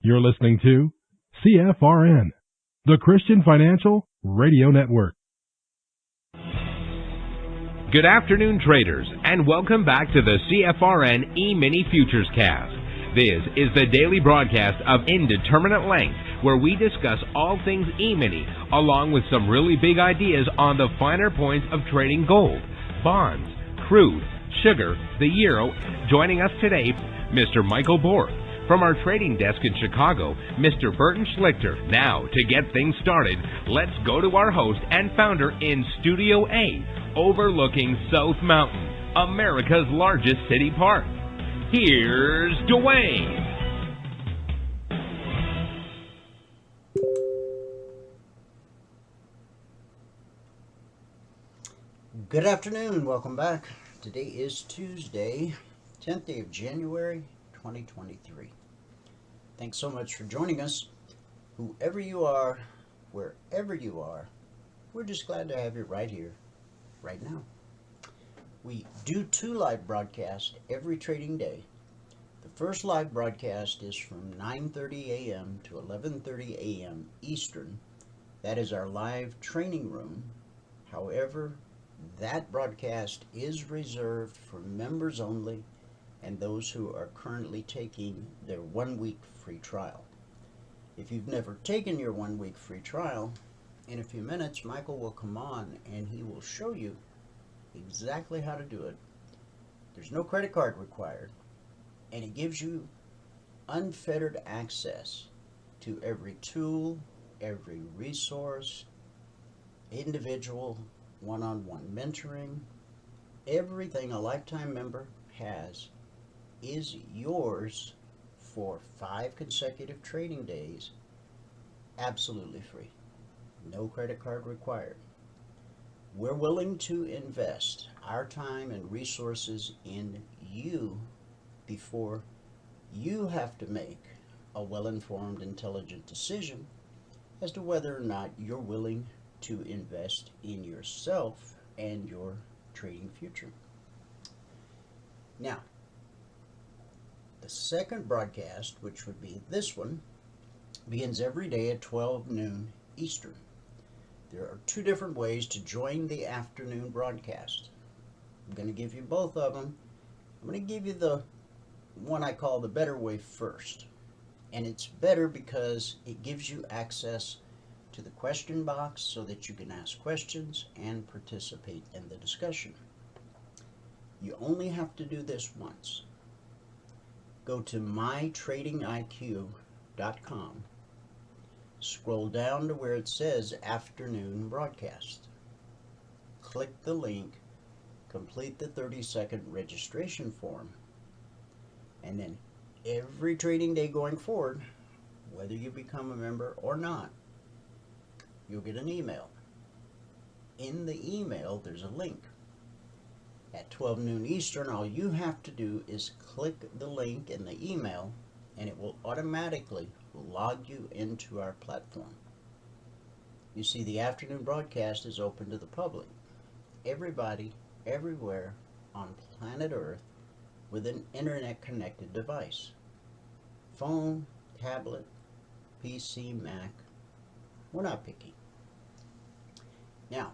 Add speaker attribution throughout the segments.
Speaker 1: You're listening to CFRN, the Christian Financial Radio Network.
Speaker 2: Good afternoon, traders, and welcome back to the CFRN Emini Futures Cast. This is the daily broadcast of Indeterminate Length, where we discuss all things Emini, along with some really big ideas on the finer points of trading gold, bonds, crude, sugar, the euro. Joining us today, Mr. Michael Borth. From our trading desk in Chicago, Mr. Burton Schlichter. Now, to get things started, let's go to our host and founder in Studio A, overlooking South Mountain, America's largest city park. Here's Dwayne.
Speaker 3: Good afternoon. Welcome back. Today is Tuesday, 10th day of January, 2023. Thanks so much for joining us. Whoever you are, wherever you are, we're just glad to have you right here, right now. We do 2 live broadcasts every trading day. The first live broadcast is from 9:30 a.m. to 11:30 a.m. Eastern. That is our live training room. However, that broadcast is reserved for members only and those who are currently taking their 1-week free trial. If you've never taken your 1-week free trial, in a few minutes Michael will come on and he will show you exactly how to do it. There's no credit card required, and it gives you unfettered access to every tool, every resource, individual one-on-one mentoring. Everything a lifetime member has is yours for 5 consecutive trading days, absolutely free. No credit card required. We're willing to invest our time and resources in you before you have to make a well-informed, intelligent decision as to whether or not you're willing to invest in yourself and your trading future. Now, the second broadcast, which would be this one, begins every day at 12 noon Eastern. There are 2 different ways to join the afternoon broadcast. I'm going to give you both of them. I'm going to give you the one I call the better way first. And it's better because it gives you access to the question box so that you can ask questions and participate in the discussion. You only have to do this once. Go to mytradingiq.com. Scroll down to where it says afternoon broadcast. Click the link, complete the 30-second registration form, and then every trading day going forward, whether you become a member or not, you'll get an email. In the email, there's a link. At 12 noon Eastern, all you have to do is click the link in the email, and it will automatically log you into our platform. You see, the afternoon broadcast is open to the public. Everybody, everywhere on planet Earth with an internet-connected device. Phone, tablet, PC, Mac. We're not picky. Now,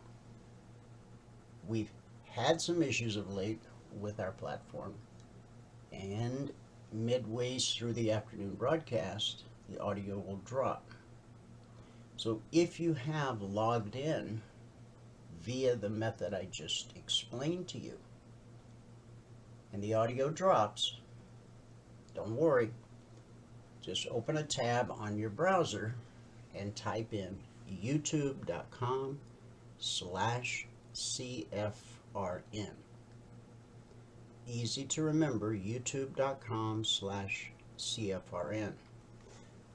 Speaker 3: we've had some issues of late with our platform, and midway through the afternoon broadcast, the audio will drop. So if you have logged in via the method I just explained to you, and the audio drops, don't worry. Just open a tab on your browser and type in youtube.com/CFRN. Easy to remember, youtube.com/CFRN.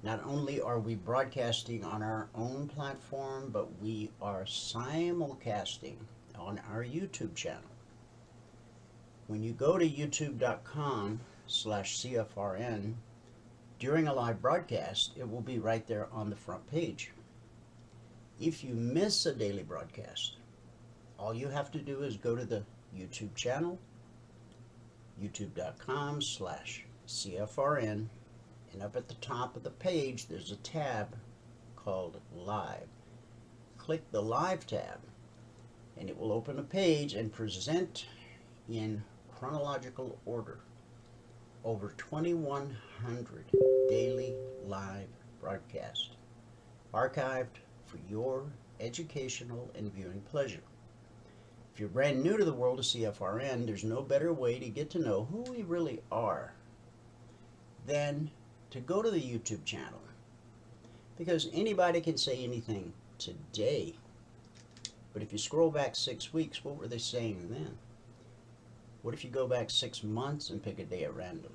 Speaker 3: Not only are we broadcasting on our own platform, but we are simulcasting on our YouTube channel. When you go to youtube.com/CFRN, during a live broadcast, it will be right there on the front page. If you miss a daily broadcast, all you have to do is go to the YouTube channel, youtube.com/CFRN, And up at the top of the page, there's a tab called Live. Click the Live tab, and it will open a page and present in chronological order over 2,100 daily live broadcasts, archived for your educational and viewing pleasure. If you're brand new to the world of CFRN, there's no better way to get to know who we really are than to go to the YouTube channel. Because anybody can say anything today. But if you scroll back 6 weeks, what were they saying then? What if you go back 6 months and pick a day at random?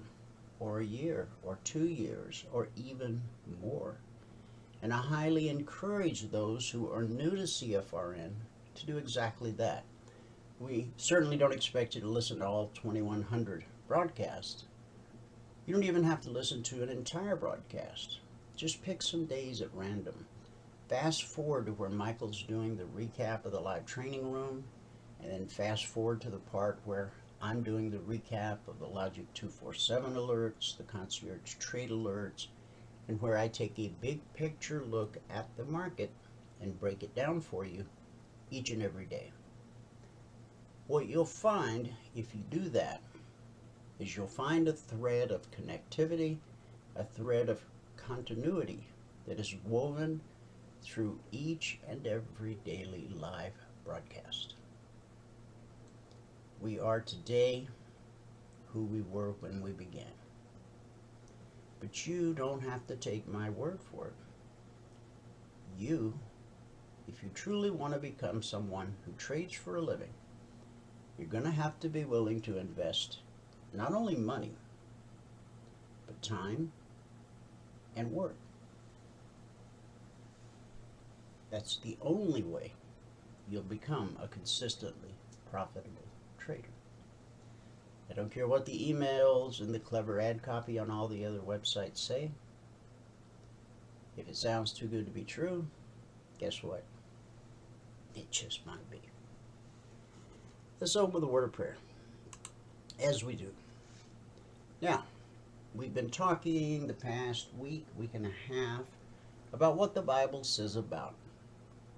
Speaker 3: Or a year, or 2 years, or even more? And I highly encourage those who are new to CFRN to do exactly that. We certainly don't expect you to listen to all 2,100 broadcasts. You don't even have to listen to an entire broadcast. Just pick some days at random. Fast forward to where Michael's doing the recap of the live training room, and then fast forward to the part where I'm doing the recap of the Logic 247 alerts, the concierge trade alerts, and where I take a big picture look at the market and break it down for you each and every day. What you'll find if you do that is you'll find a thread of connectivity, a thread of continuity that is woven through each and every daily live broadcast. We are today who we were when we began. But you don't have to take my word for it. You, if you truly want to become someone who trades for a living, you're going to have to be willing to invest not only money, but time and work. That's the only way you'll become a consistently profitable trader. I don't care what the emails and the clever ad copy on all the other websites say. If it sounds too good to be true, guess what? It just might be. Let's open with a word of prayer, as we do. Now, we've been talking the past week and a half about what the Bible says about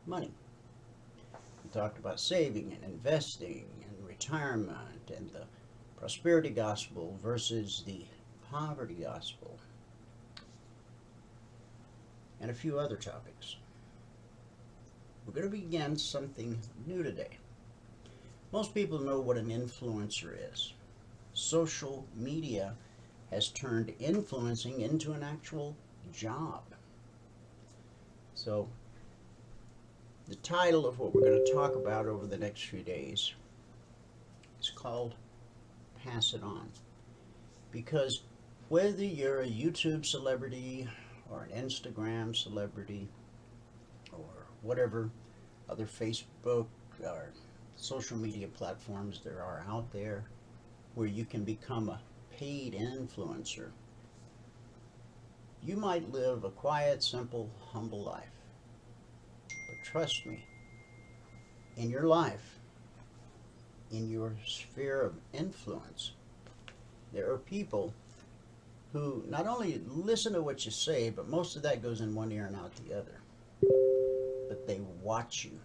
Speaker 3: money. We talked about saving and investing and retirement and the prosperity gospel versus the poverty gospel and a few other topics. We're going to begin something new today. Most people know what an influencer is. Social media has turned influencing into an actual job. So, the title of what we're going to talk about over the next few days is called Pass It On. Because whether you're a YouTube celebrity or an Instagram celebrity or whatever other Facebook or social media platforms there are out there where you can become a paid influencer, you might live a quiet, simple, humble life. But trust me, in your life, in your sphere of influence, there are people who not only listen to what you say, but most of that goes in one ear and out the other. But they watch you.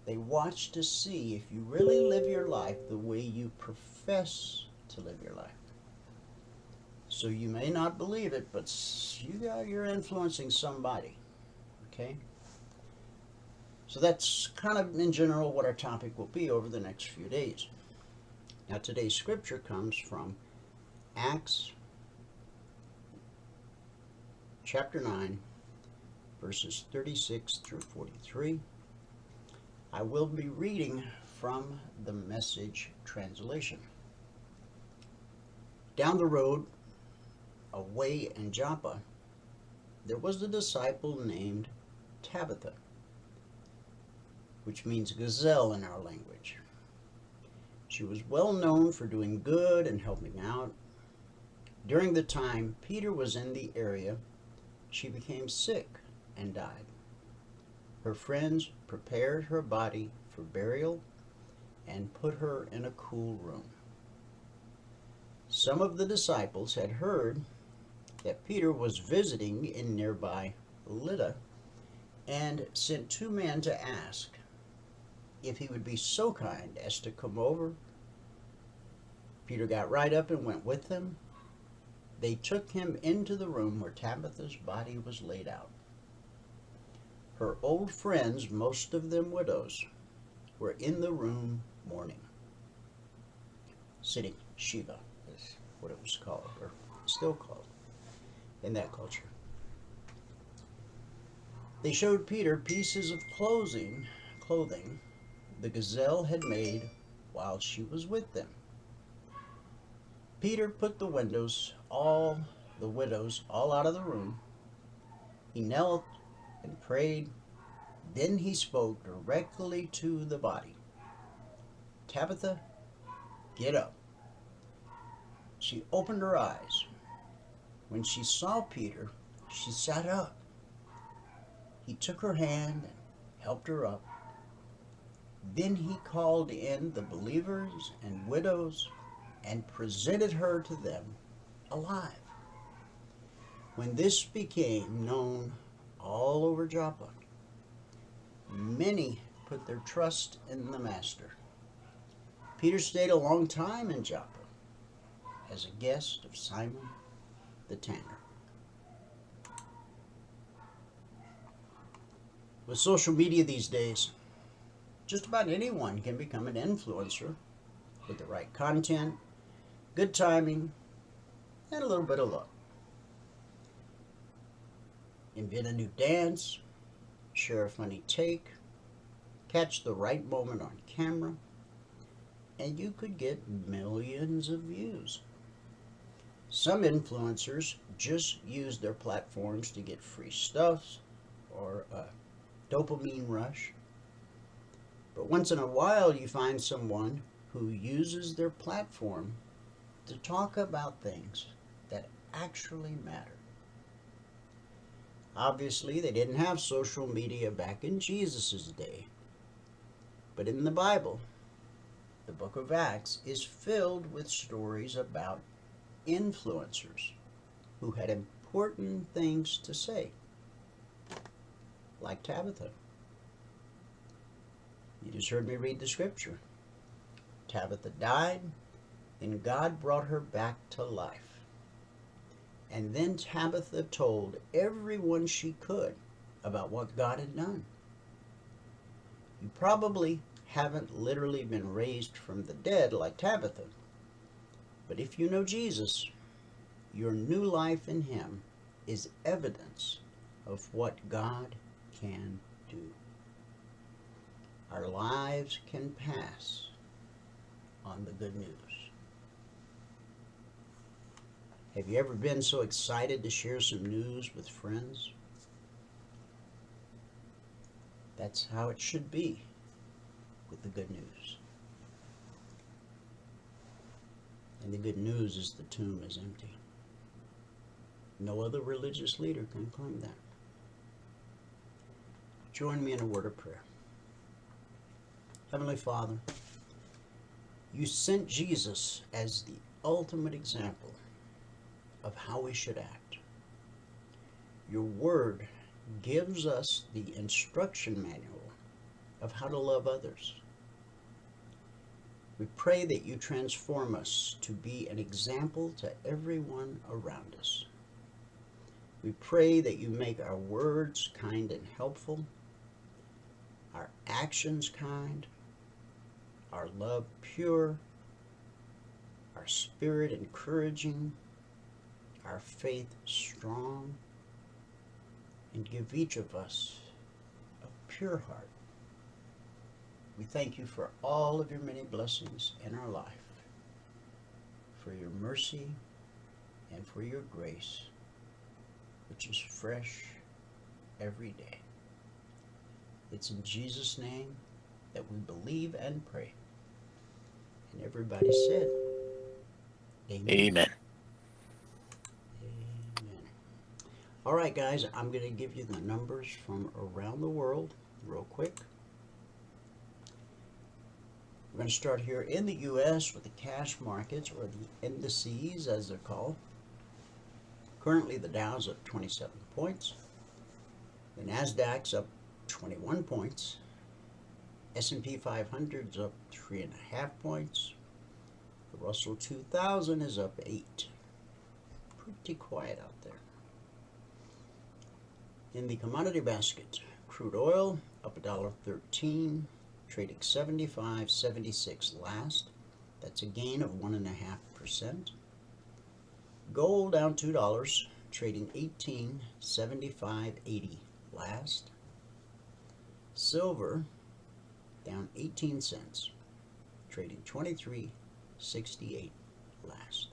Speaker 3: They watch to see if you really live your life the way you profess to live your life. So you may not believe it, but you're influencing somebody. Okay? So that's kind of in general what our topic will be over the next few days. Now today's scripture comes from Acts chapter 9, verses 36 through 43. I will be reading from the Message translation. Down the road, away in Joppa, there was a disciple named Tabitha, which means gazelle in our language. She was well known for doing good and helping out. During the time Peter was in the area, she became sick and died. Her friends prepared her body for burial and put her in a cool room. Some of the disciples had heard that Peter was visiting in nearby Lydda and sent 2 men to ask if he would be so kind as to come over. Peter got right up and went with them. They took him into the room where Tabitha's body was laid out. Her old friends, most of them widows, were in the room mourning. Sitting Shiva is what it was called, or still called in that culture. They showed Peter pieces of clothing the gazelle had made while she was with them. Peter put the widows all out of the room. He knelt and prayed. Then he spoke directly to the body. Tabitha, get up. She opened her eyes. When she saw Peter, she sat up. He took her hand and helped her up. Then he called in the believers and widows and presented her to them alive. When this became known all over Joppa, many put their trust in the Master. Peter stayed a long time in Joppa as a guest of Simon the tanner. With social media these days, just about anyone can become an influencer with the right content, good timing, and a little bit of luck. Invent a new dance, share a funny take, catch the right moment on camera, and you could get millions of views. Some influencers just use their platforms to get free stuff or a dopamine rush. But once in a while you find someone who uses their platform to talk about things that actually matter. Obviously, they didn't have social media back in Jesus' day. But in the Bible, the book of Acts is filled with stories about influencers who had important things to say, like Tabitha. You just heard me read the scripture. Tabitha died, and God brought her back to life. And then Tabitha told everyone she could about what God had done. You probably haven't literally been raised from the dead like Tabitha, but if you know Jesus, your new life in Him is evidence of what God can do. Our lives can pass on the good news. Have you ever been so excited to share some news with friends? That's how it should be with the good news. And the good news is the tomb is empty. No other religious leader can claim that. Join me in a word of prayer. Heavenly Father, you sent Jesus as the ultimate example of how we should act. Your word gives us the instruction manual of how to love others. We pray that you transform us to be an example to everyone around us. We pray that you make our words kind and helpful, our actions kind, our love pure, our spirit encouraging, our faith strong, and give each of us a pure heart. We thank you for all of your many blessings in our life, for your mercy and for your grace, which is fresh every day. It's in Jesus' name that we believe and pray. And everybody said, Amen.
Speaker 4: Amen.
Speaker 3: Amen. All right, guys, I'm going to give you the numbers from around the world real quick. We're going to start here in the U.S. with the cash markets, or the indices as they're called. Currently, the Dow's up 27 points. The Nasdaq's up 21 points. S&P 500's up 3.5 points. The Russell 2000 is up 8. Pretty quiet out there. In the commodity basket, crude oil up $1.13, trading 75.76 last. That's a gain of 1.5%. Gold down $2, trading 18.7580 last. Silver down 18 cents, trading 23.68 last.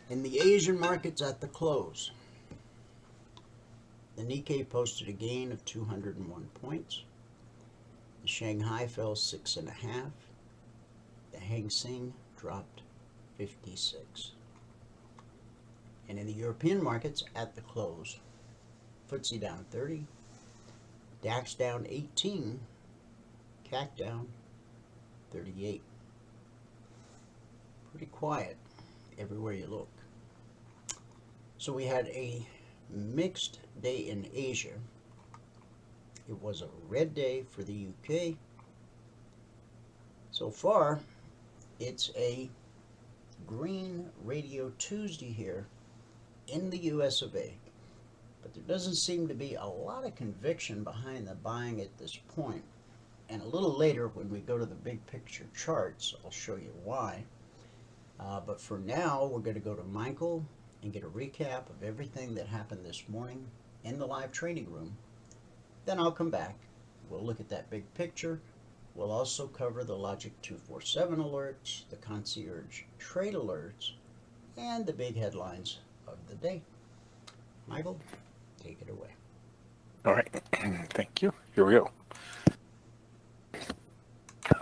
Speaker 3: In the Asian markets at the close, the Nikkei posted a gain of 201 points. The Shanghai fell 6.5. The Hang Seng dropped 56. And in the European markets at the close, FTSE down 30, DAX down 18, CAC down 38. Pretty quiet everywhere you look. So we had a mixed day in Asia. It was a red day for the UK. So far, it's a green Radio Tuesday here in the US of A. But there doesn't seem to be a lot of conviction behind the buying at this point. And a little later, when we go to the big picture charts, I'll show you why. But for now, we're going to go to Michael and get a recap of everything that happened this morning in the live trading room. Then I'll come back. We'll look at that big picture. We'll also cover the Logic 247 alerts, the concierge trade alerts, and the big headlines of the day. Michael, take it away.
Speaker 4: All right. Thank you. Here we go.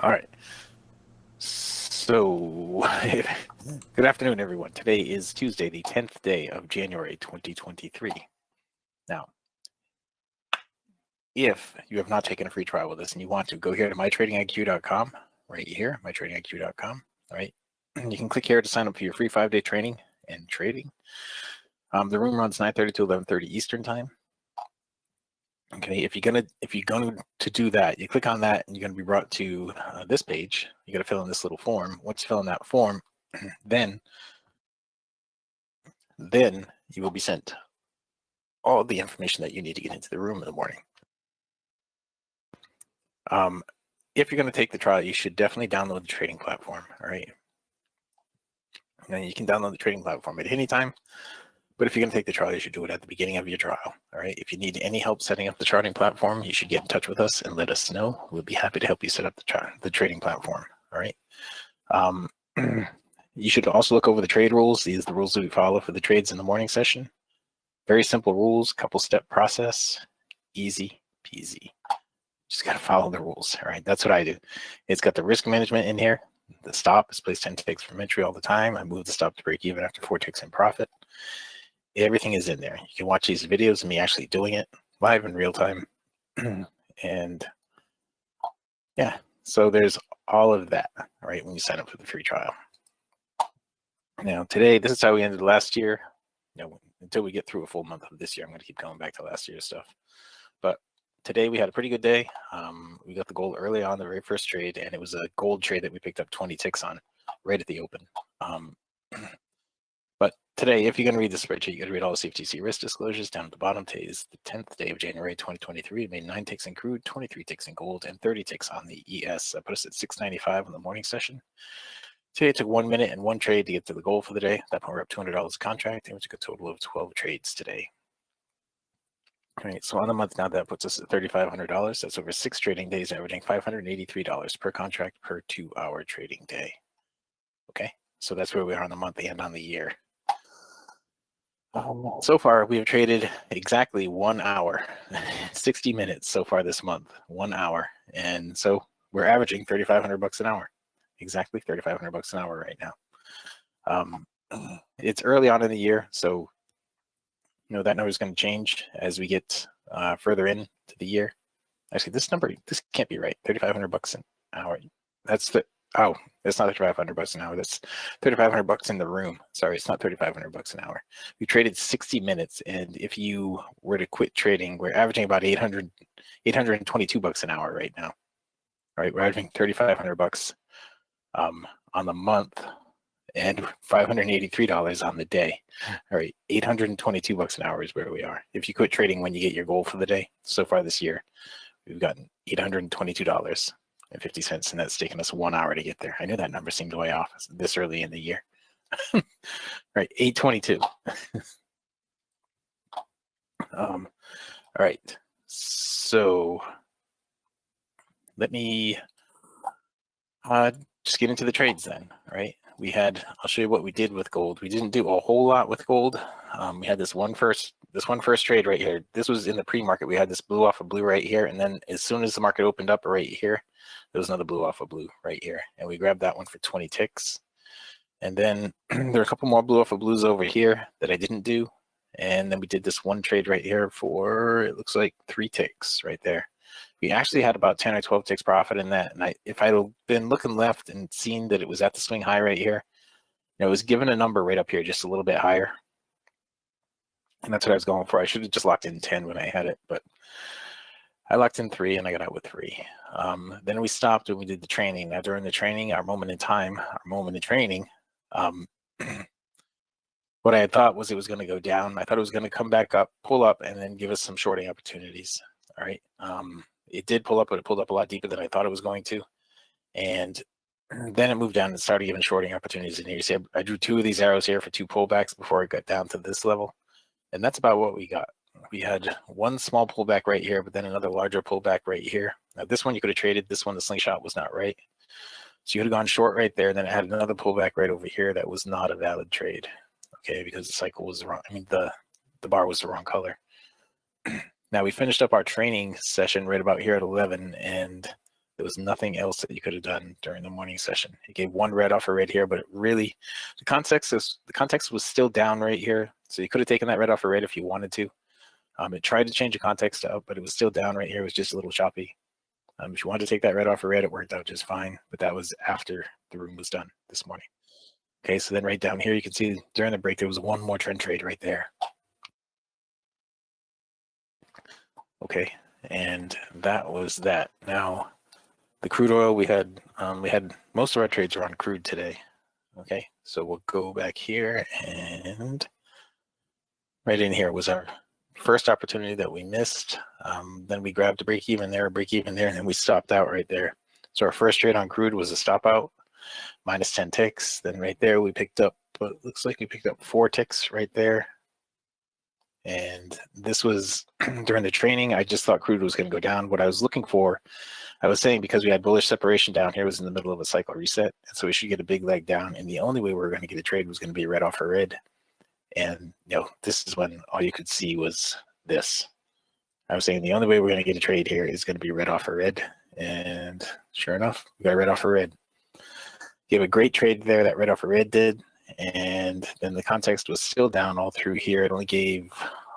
Speaker 4: All right. So, good afternoon, everyone. Today is Tuesday, the 10th day of January, 2023. Now, if you have not taken a free trial with us and you want to, go here to mytradingiq.com, right here, mytradingiq.com, all right? You can click here to sign up for your free 5-day training and trading. The room runs 9:30 to 11:30 Eastern time. Okay, if you're going to do that, you click on that and you're going to be brought to this page. You got to fill in this little form. Once you fill in that form, then you will be sent all the information that you need to get into the room in the morning. If you're going to take the trial, you should definitely download the trading platform. All right, and you can download the trading platform at any time. But if you're going to take the trial, you should do it at the beginning of your trial. All right. If you need any help setting up the charting platform, you should get in touch with us and let us know. We'll be happy to help you set up the trading platform. All right. You should also look over the trade rules. These are the rules that we follow for the trades in the morning session. Very simple rules, couple-step process, easy peasy. Just got to follow the rules. All right. That's what I do. It's got the risk management in here. The stop is placed 10 ticks from entry all the time. I move the stop to break even after 4 ticks in profit. Everything is in there. You can watch these videos of me actually doing it live in real time. And yeah, so there's all of that, all right, when you sign up for the free trial. Now, today, this is how we ended last year. You know, until we get through a full month of this year, I'm going to keep going back to last year's stuff. But today we had a pretty good day. We got the gold early on the very first trade, and it was a gold trade that we picked up 20 ticks on right at the open. But today, if you're going to read the spreadsheet, you got to read all the CFTC risk disclosures down at the bottom. Today is the 10th day of January 2023. It made 9 ticks in crude, 23 ticks in gold, and 30 ticks on the ES. That put us at 695 in the morning session. Today it took 1 minute and 1 trade to get to the goal for the day. At that point, we're up $200 a contract, and we took a total of 12 trades today. All right, so on the month now, that puts us at $3,500. That's over 6 trading days, averaging $583 per contract per 2-hour trading day. Okay, so that's where we are on the month and on the year. So far, we have traded exactly 1 hour, 60 minutes so far this month, 1 hour. And so we're averaging $3,500 an hour, exactly $3,500 an hour right now. It's early on in the year, so you know that number is going to change as we get further into the year. Actually, this can't be right. $3,500 an hour. Oh, it's not 3,500 bucks an hour. That's 3,500 bucks in the room. Sorry, it's not 3,500 bucks an hour. We traded 60 minutes, and if you were to quit trading, we're averaging about 822 bucks an hour right now. All right, we're averaging 3,500 bucks on the month and $583 on the day. All right, 822 bucks an hour is where we are. If you quit trading when you get your goal for the day, so far this year, we've gotten $822.50, and that's taken us 1 hour to get there. I knew that number seemed way off this early in the year. Right, 822. All right, so let me just get into the trades then. All right, I'll show you what we did with gold. We didn't do a whole lot with gold. We had this one first trade right here. This was in the pre-market. We had this blue off of blue right here, and then as soon as the market opened up right here, there was another blue off of blue right here, and we grabbed that one for 20 ticks. And then there are a couple more blue off of blues over here that I didn't do, and then we did this one trade right here for, it looks like 3 ticks right there. We actually had about 10 or 12 ticks profit in that, and if I'd been looking left and seen that it was at the swing high right here, it was given a number right up here just a little bit higher, and that's what I was going for. I should have just locked in 10 when I had it, but I locked in 3 and I got out with 3. Then we stopped and we did the training. Now during the training, our moment in training, what I had thought was it was going to go down. I thought it was going to come back up, pull up, and then give us some shorting opportunities. All right. It did pull up, but it pulled up a lot deeper than I thought it was going to. And then it moved down and started giving shorting opportunities in here. You see, I drew 2 of these arrows here for 2 pullbacks before it got down to this level. And that's about what we got. We had one small pullback right here, but then another larger pullback right here. Now this one you could have traded. This one, the slingshot was not right. So you could have gone short right there. Then it had another pullback right over here. That was not a valid trade. Okay, because the cycle was wrong. I mean, the bar was the wrong color. Now we finished up our training session right about here at 11, and there was nothing else that you could have done during the morning session. It gave 1 red off a red here, but it really, the context was still down right here. So you could have taken that red off a red if you wanted to. It tried to change the context up, but it was still down right here. It was just a little choppy. If you wanted to take that red off a red, it worked out just fine, but that was after the room was done this morning. Okay, so then right down here, you can see during the break, there was 1 more trend trade right there. Okay, and that was that. Now, the crude oil, we had most of our trades were on crude today. Okay, so we'll go back here, and right in here was our first opportunity that we missed. Then we grabbed a break even there, and then we stopped out right there. So our first trade on crude was a stop out, minus 10 ticks. Then right there we picked up, but it looks like we picked up 4 ticks right there. And this was during the training. I just thought crude was going to go down. What I was looking for, I was saying, because we had bullish separation down here, was in the middle of a cycle reset, and so we should get a big leg down. And the only way we were going to get a trade was going to be red off a red. And this is when all you could see was this. I was saying the only way we're going to get a trade here is going to be red off a red. And sure enough, we got red off a red. Gave a great trade there, that red off a red did. And then the context was still down all through here. It only gave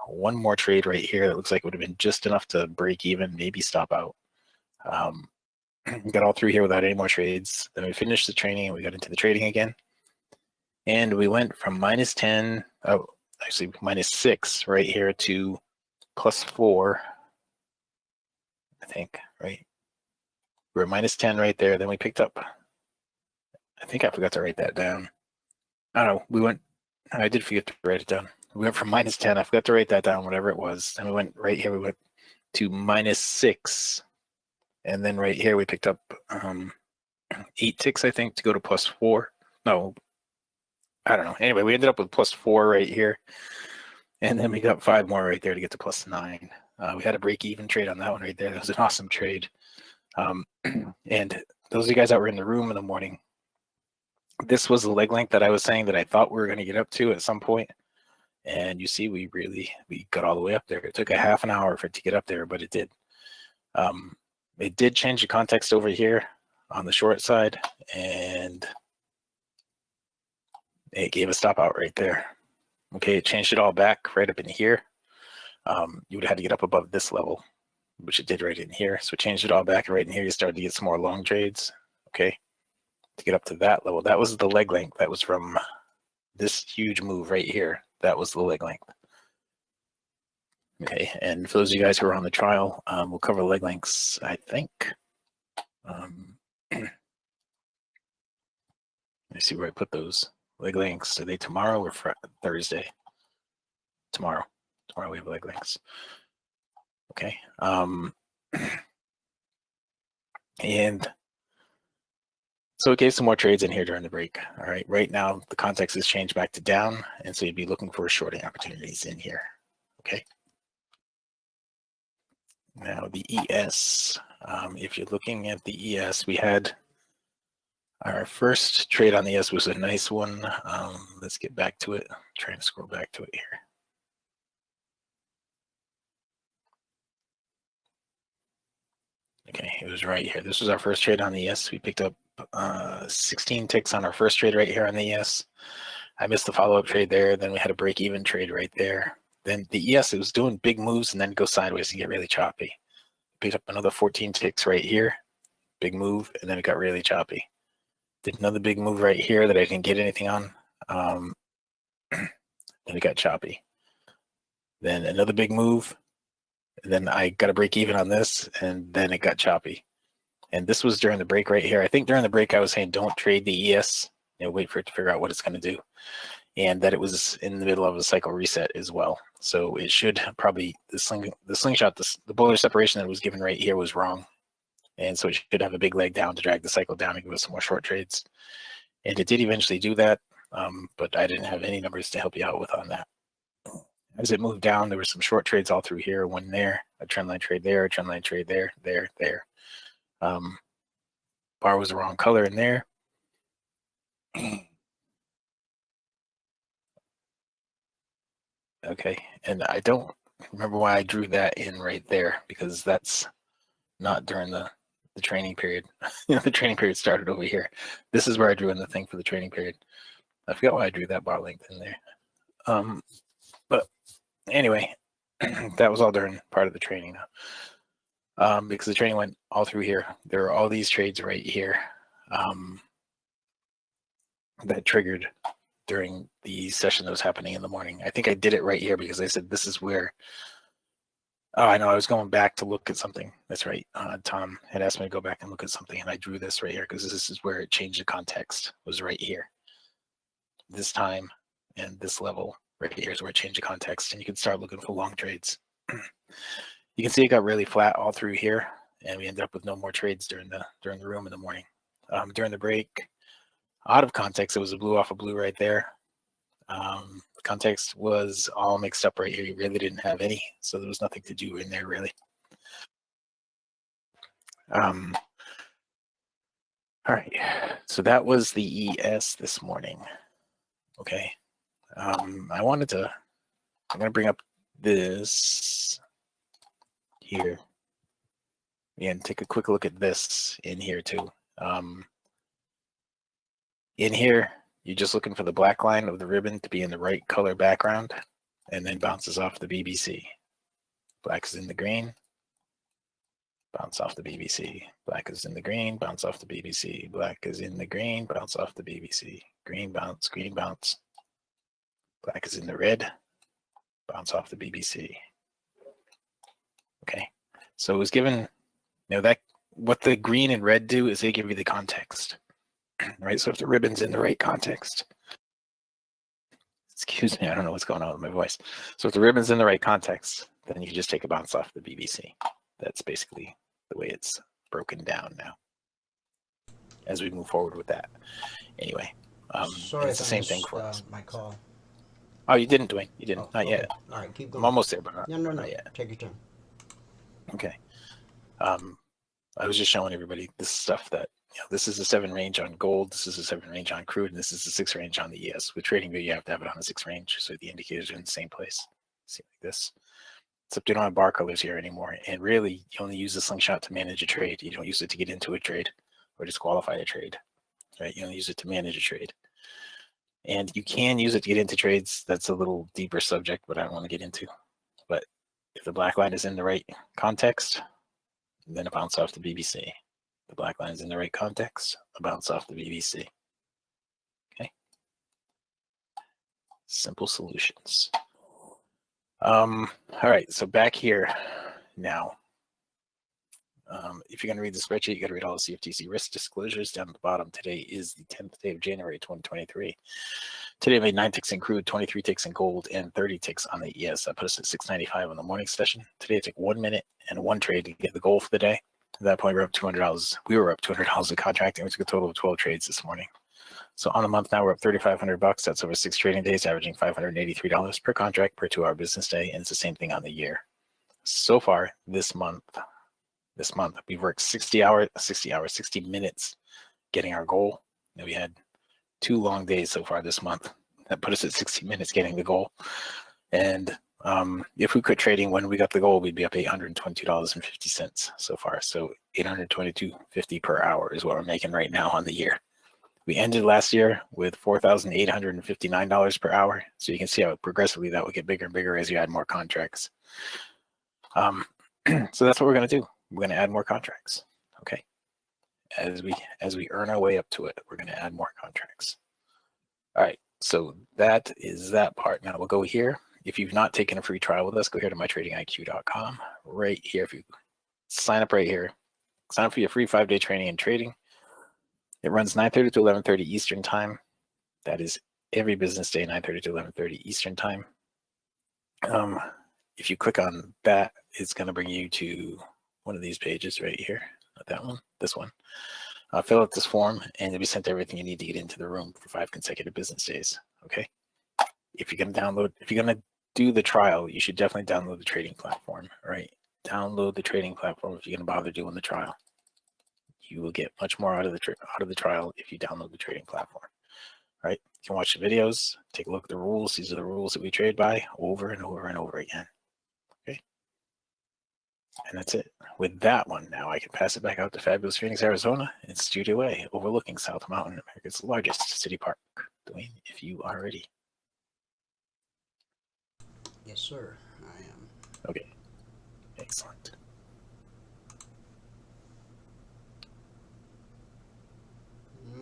Speaker 4: 1 more trade right here that looks like it would have been just enough to break even, maybe stop out. Got all through here without any more trades. Then we finished the training and we got into the trading again. And we went from minus 10, actually minus 6 right here to plus 4, I think, right? We were minus 10 right there. Then we picked up, I think I forgot to write that down. I don't know, I did forget to write it down. We went from minus 10, I forgot to write that down, whatever it was. And we went right here, we went to minus 6. And then right here, we picked up 8 ticks, I think, to go to plus 4. No, I don't know. Anyway, we ended up with plus 4 right here. And then we got 5 more right there to get to plus 9. We had a break-even trade on that one right there. That was an awesome trade. And those of you guys that were in the room in the morning, this was the leg length that I was saying that I thought we were going to get up to at some point. And you see, we got all the way up there. It took a half an hour for it to get up there, but it did. It did change the context over here on the short side, and it gave a stop out right there. Okay, it changed it all back right up in here. You would have had to get up above this level, which it did right in here. So it changed it all back, and right in here you started to get some more long trades. Okay, to get up to that level. That was the leg length. That was from this huge move right here. That was the leg length. Okay, and for those of you guys who are on the trial, we'll cover leg lengths, I think. Let me see where I put those leg lengths. Are they tomorrow or Thursday? Tomorrow. Tomorrow we have leg lengths. Okay. And so it gave some more trades in here during the break. All right. Right now, the context has changed back to down, and so you'd be looking for shorting opportunities in here. Okay. Now the ES. If you're looking at the ES, we had our first trade on the ES was a nice one. Let's get back to it. I'm trying to scroll back to it here. Okay, it was right here. This was our first trade on the ES. We picked up 16 ticks on our first trade right here on the ES. I missed the follow-up trade there. Then we had a break-even trade right there. Then the ES, it was doing big moves and then go sideways and get really choppy. Picked up another 14 ticks right here. Big move, and then it got really choppy. Did another big move right here that I didn't get anything on. Then it got choppy. Then another big move. And then I got a break even on this, and then it got choppy. And this was during the break right here. I think during the break I was saying don't trade the ES, wait for it to figure out what it's going to do. And that it was in the middle of a cycle reset as well. So it should probably, the slingshot, the Bollinger separation that was given right here was wrong. And so it should have a big leg down to drag the cycle down and give us some more short trades. And it did eventually do that, but I didn't have any numbers to help you out with on that. As it moved down, there were some short trades all through here, one there, a trendline trade there, a trendline trade there, there. Bar was the wrong color in there. Okay, and I don't remember why I drew that in right there, because that's not during the training period. The training period started over here. This is where I drew in the thing for the training period. I forgot why I drew that bar length in there. But anyway, that was all during part of the training now. Because the training went all through here. There are all these trades right here that triggered during the session that was happening in the morning. I think I did it right here because I said this is where, oh, I know, I was going back to look at something. That's right. Tom had asked me to go back and look at something, and I drew this right here because this is where it changed the context, was right here. This time and this level right here is where it changed the context, and you can start looking for long trades. You can see it got really flat all through here, and we ended up with no more trades during the room in the morning. During the break, out of context, it was a blue off a blue right there. The context was all mixed up right here. You really didn't have any, so there was nothing to do in there really. All right, so that was the ES this morning. Okay, I'm going to bring up this here and take a quick look at this in here too. In here, you're just looking for the black line of the ribbon to be in the right color background, and then bounces off the BBC. Black is in the green, bounce off the BBC. Black is in the green, bounce off the BBC. Black is in the green, bounce off the BBC. Green bounce, green bounce. Black is in the red, bounce off the BBC. Okay, so it was given, that what the green and red do is they give you the context. Right, so if the ribbon's in the right context, excuse me, I don't know what's going on with my voice. So if the ribbon's in the right context, then you just take a bounce off the BBC. That's basically the way it's broken down now as we move forward with that. Anyway,
Speaker 3: Sorry,
Speaker 4: it's the same thing for
Speaker 3: us. My call.
Speaker 4: Oh, you didn't, Dwayne. You didn't. Not
Speaker 3: okay.
Speaker 4: yet.
Speaker 3: All right, keep going.
Speaker 4: I'm almost there, but
Speaker 3: no,
Speaker 4: not yet.
Speaker 3: Take your time.
Speaker 4: Okay. I was just showing everybody this stuff that, this is a 7 range on gold, this is a 7 range on crude, and this is a 6 range on the ES. With TradingView, you have to have it on a 6 range, so the indicators are in the same place. See, like this. Except you don't have bar colors here anymore, and really, you only use the slingshot to manage a trade. You don't use it to get into a trade or disqualify a trade, right? You only use it to manage a trade. And you can use it to get into trades. That's a little deeper subject, but I don't want to get into. But if the black line is in the right context, then it bounces off the BBC. The black line's in the right context. I'll bounce off the BBC. Okay. Simple solutions. All right, so back here now. If you're going to read the spreadsheet, you got to read all the CFTC risk disclosures down at the bottom. Today is the 10th day of January, 2023. Today I made 9 ticks in crude, 23 ticks in gold, and 30 ticks on the ES. That put us at 695 on the morning session. Today I took 1 minute and 1 trade to get the goal for the day. At that point, we're up $200. We were up $200 a contract, and we took a total of 12 trades this morning. So on a month now, we're up $3,500. That's over 6 trading days, averaging $583 per contract per 2-hour business day, and it's the same thing on the year. So far this month, we've worked 60 minutes getting our goal. And we had 2 long days so far this month. That put us at 60 minutes getting the goal. And if we quit trading when we got the goal, we'd be up $822.50 so far. So $822.50 per hour is what we're making right now on the year. We ended last year with $4,859 per hour. So you can see how progressively that would get bigger and bigger as you add more contracts. So that's what we're going to do. We're going to add more contracts. Okay. As we earn our way up to it, we're going to add more contracts. All right. So that is that part. Now we'll go here. If you've not taken a free trial with us, go here to mytradingiq.com. Right here, if you sign up right here, sign up for your free 5-day training in trading. It runs 9:30 to 11:30 Eastern time. That is every business day, 9:30 to 11:30 Eastern time. If you click on that, it's going to bring you to one of these pages right here. Not that one, this one. Fill out this form, and you'll be sent everything you need to get into the room for 5 consecutive business days. Okay. If you're going to do the trial, you should definitely download the trading platform. Right. Download the trading platform if you're going to bother doing the trial. You will get much more out of the trial if you download the trading platform. Right? You can watch the videos, take a look at the rules. These are the rules that we trade by over and over and over again. Okay. And that's it. With that one, now I can pass it back out to fabulous Phoenix, Arizona, in Studio A, overlooking South Mountain, America's largest city park. Dwayne, if you are ready.
Speaker 3: Yes, sir, I am.
Speaker 4: Okay. Excellent.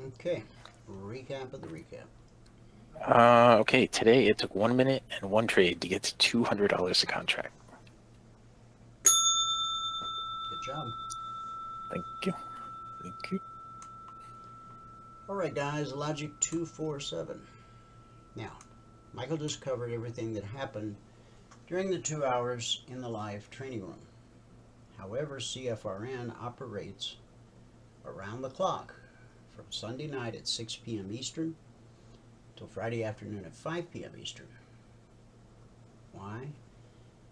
Speaker 3: Okay, recap of the recap.
Speaker 4: Okay, today it took 1 minute and 1 trade to get to $200 a contract.
Speaker 3: Good job.
Speaker 4: Thank you. Thank you.
Speaker 3: All right, guys, Logic 247. Now, Michael just covered everything that happened during the 2 hours in the live training room. However, CFRN operates around the clock from Sunday night at 6 p.m. Eastern till Friday afternoon at 5 p.m. Eastern. Why?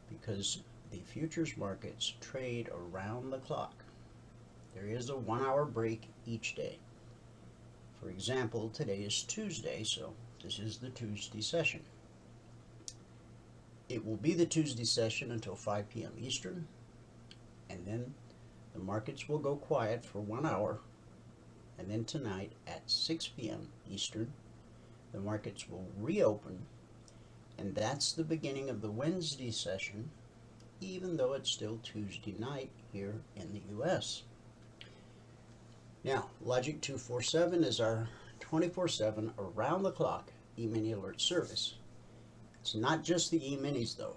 Speaker 3: Because the futures markets trade around the clock. There is a 1-hour break each day. For example, today is Tuesday, so this is the Tuesday session. It will be the Tuesday session until 5 p.m. Eastern, and then the markets will go quiet for 1 hour, and then tonight at 6 p.m. Eastern, the markets will reopen, and that's the beginning of the Wednesday session, even though it's still Tuesday night here in the U.S. Now, Logic 247 is our 24/7 around-the-clock E-mini alert service. It's not just the E-minis though.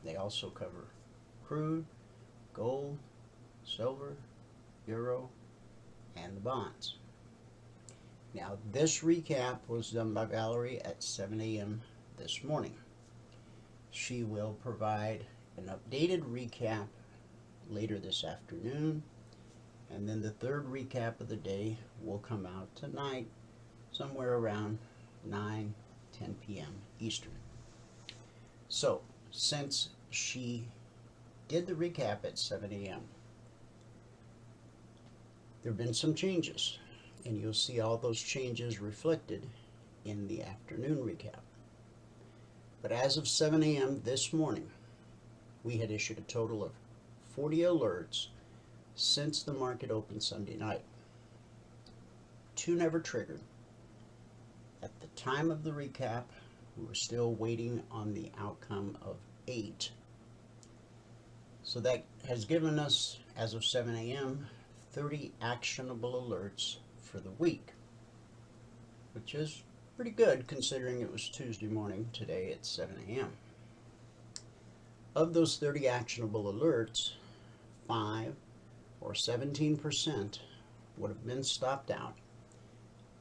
Speaker 3: They also cover crude, gold, silver, euro, and the bonds. Now, this recap was done by Valerie at 7 a.m. this morning. She will provide an updated recap later this afternoon, and then the third recap of the day will come out tonight, somewhere around 9-10 p.m. Eastern. So, since she did the recap at 7 a.m., there have been some changes, and you'll see all those changes reflected in the afternoon recap. But as of 7 a.m. this morning, we had issued a total of 40 alerts since the market opened Sunday night. 2 never triggered. At the time of the recap, we were still waiting on the outcome of 8. So that has given us, as of 7 a.m., 30 actionable alerts for the week, which is pretty good considering it was Tuesday morning today at 7 a.m. Of those 30 actionable alerts, 5 or 17% would have been stopped out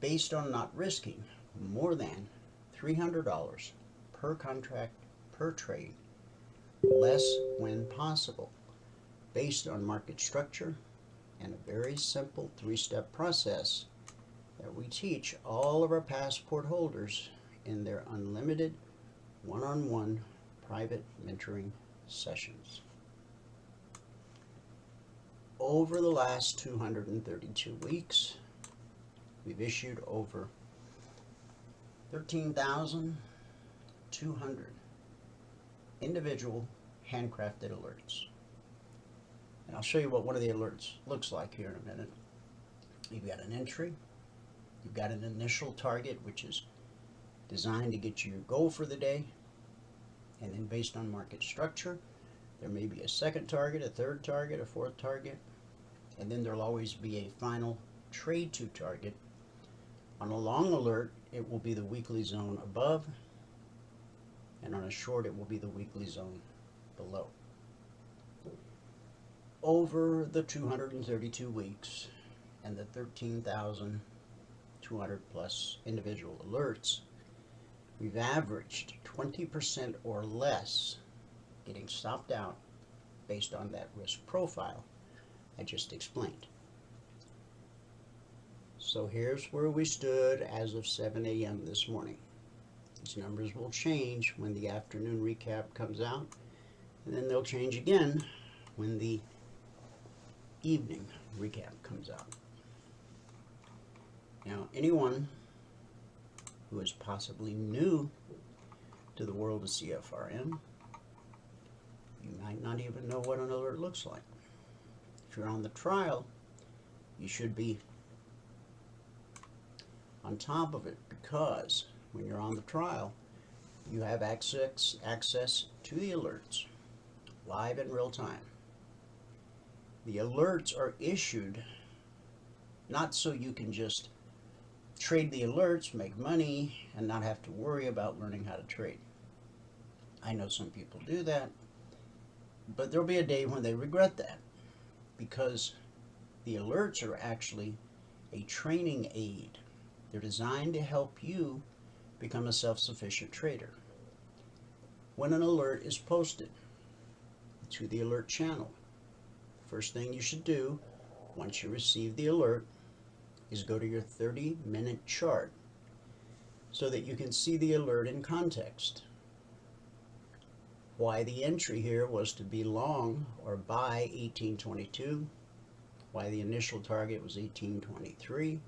Speaker 3: based on not risking more than $300 per contract per trade, less when possible, based on market structure and a very simple 3-step process that we teach all of our passport holders in their unlimited one-on-one private mentoring sessions. Over the last 232 weeks, we've issued over 13,200 individual handcrafted alerts. And I'll show you what one of the alerts looks like here in a minute. You've got an entry, you've got an initial target, which is designed to get you your goal for the day, and then based on market structure, there may be a second target, a third target, a fourth target, and then there'll always be a final trade to target. On a long alert, it will be the weekly zone above, and on a short, it will be the weekly zone below. Over the 232 weeks and the 13,200 plus individual alerts, we've averaged 20% or less getting stopped out based on that risk profile I just explained. So here's where we stood as of 7 a.m. this morning. These numbers will change when the afternoon recap comes out, and then they'll change again when the evening recap comes out. Now, anyone who is possibly new to the world of CFRN, you might not even know what an alert looks like. If you're on the trial, you should be on top of it, because when you're on the trial, you have access to the alerts live in real time. The alerts are issued not so you can just trade the alerts, make money, and not have to worry about learning how to trade. I know some people do that, but there'll be a day when they regret that, because the alerts are actually a training aid. They're designed to help you become a self-sufficient trader. When an alert is posted to the alert channel, first thing you should do once you receive the alert is go to your 30-minute chart so that you can see the alert in context. Why the entry here was to be long or buy 1822, why the initial target was 1823,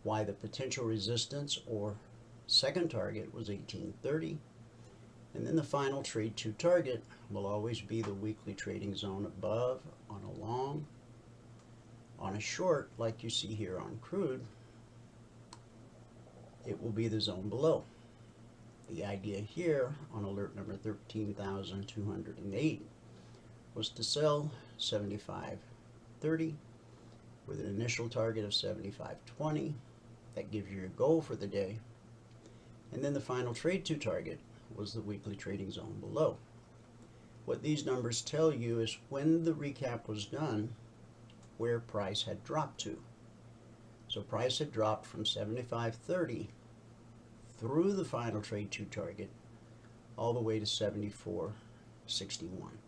Speaker 3: why the potential resistance or second target was 1830, and then the final trade to target will always be the weekly trading zone above on a long. On a short, like you see here on crude, it will be the zone below. The idea here on alert number 13,208 was to sell 75.30 with an initial target of 75.20. That gives you your goal for the day. And then the final trade to target was the weekly trading zone below. What these numbers tell you is when the recap was done, where price had dropped to. So price had dropped from 75.30 through the final trade to target all the way to 74.61,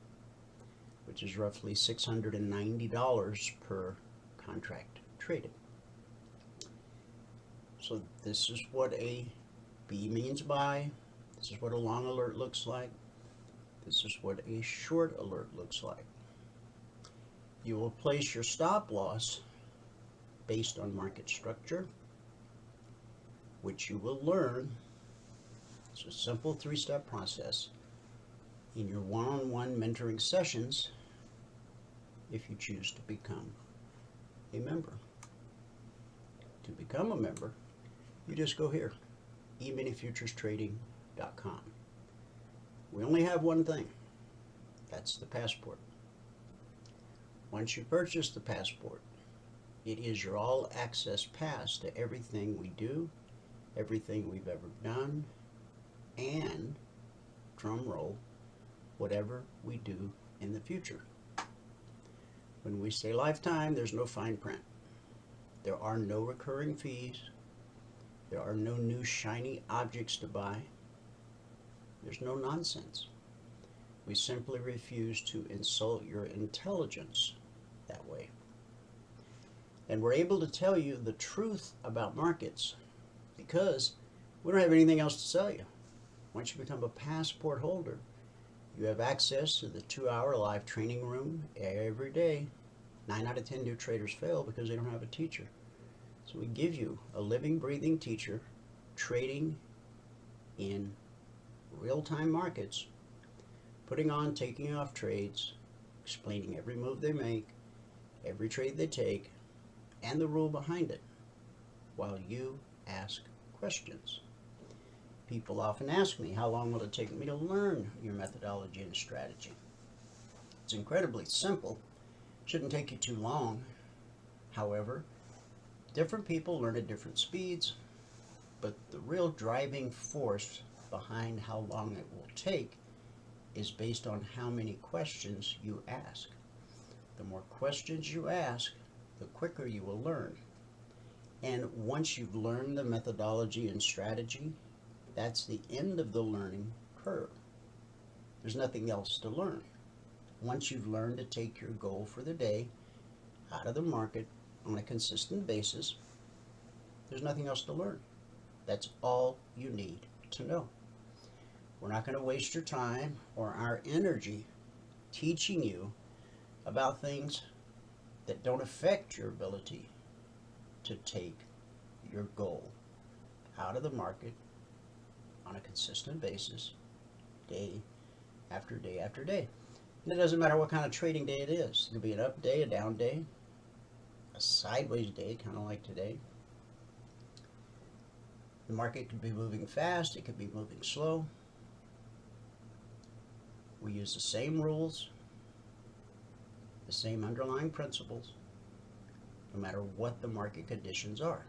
Speaker 3: which is roughly $690 per contract traded. So this is what a B means buy. This is what a long alert looks like. This is what a short alert looks like. You will place your stop loss based on market structure, which you will learn. It's a simple 3-step process in your one-on-one mentoring sessions if you choose to become a member. To become a member, you just go here, eminifuturestrading.com. We only have one thing. That's the passport. Once you purchase the passport, it is your all-access pass to everything we do, everything we've ever done, and, drum roll, whatever we do in the future. When we say lifetime, there's no fine print. There are no recurring fees. There are no new shiny objects to buy. There's no nonsense. We simply refuse to insult your intelligence that way. And we're able to tell you the truth about markets because we don't have anything else to sell you. Once you become a passport holder, you have access to the 2-hour live training room every day. 9 out of 10 new traders fail because they don't have a teacher. So we give you a living, breathing teacher trading in real-time markets, putting on, taking off trades, explaining every move they make, every trade they take, and the rule behind it, while you ask questions. People often ask me, how long will it take me to learn your methodology and strategy? It's incredibly simple. Shouldn't take you too long. However, different people learn at different speeds, but the real driving force behind how long it will take is based on how many questions you ask. The more questions you ask, the quicker you will learn. And once you've learned the methodology and strategy, that's the end of the learning curve. There's nothing else to learn. Once you've learned to take your goal for the day out of the market on a consistent basis, there's nothing else to learn. That's all you need to know. We're not going to waste your time or our energy teaching you about things that don't affect your ability to take your goal out of the market on a consistent basis, day after day after day. And it doesn't matter what kind of trading day it is. It could be an up day, a down day, a sideways day, kind of like today. The market could be moving fast, it could be moving slow. We use the same rules, the same underlying principles, no matter what the market conditions are.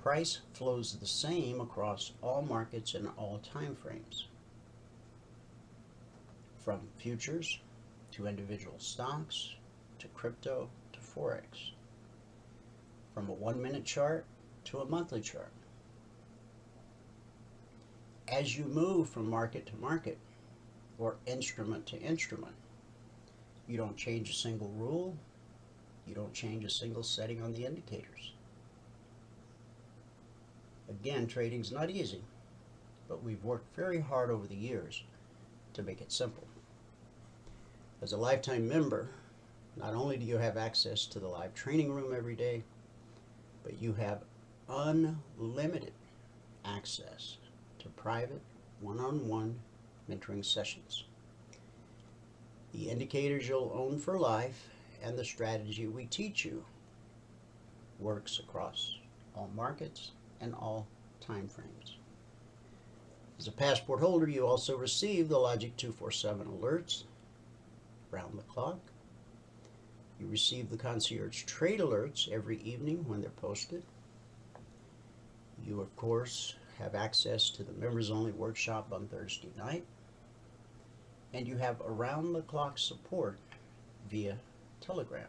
Speaker 3: Price flows the same across all markets and all time frames, from futures to individual stocks to crypto to forex, from a 1-minute chart to a monthly chart. As you move from market to market or instrument to instrument, you don't change a single rule, you don't change a single setting on the indicators. Again, trading's not easy, but we've worked very hard over the years to make it simple. As a lifetime member, not only do you have access to the live training room every day, but you have unlimited access to private, one-on-one mentoring sessions. The indicators you'll own for life and the strategy we teach you works across all markets and all time frames. As a passport holder, you also receive the Logic 247 alerts round the clock. You receive the concierge trade alerts every evening when they're posted. You, of course, have access to the members only workshop on Thursday night. And you have around the clock support via Telegram.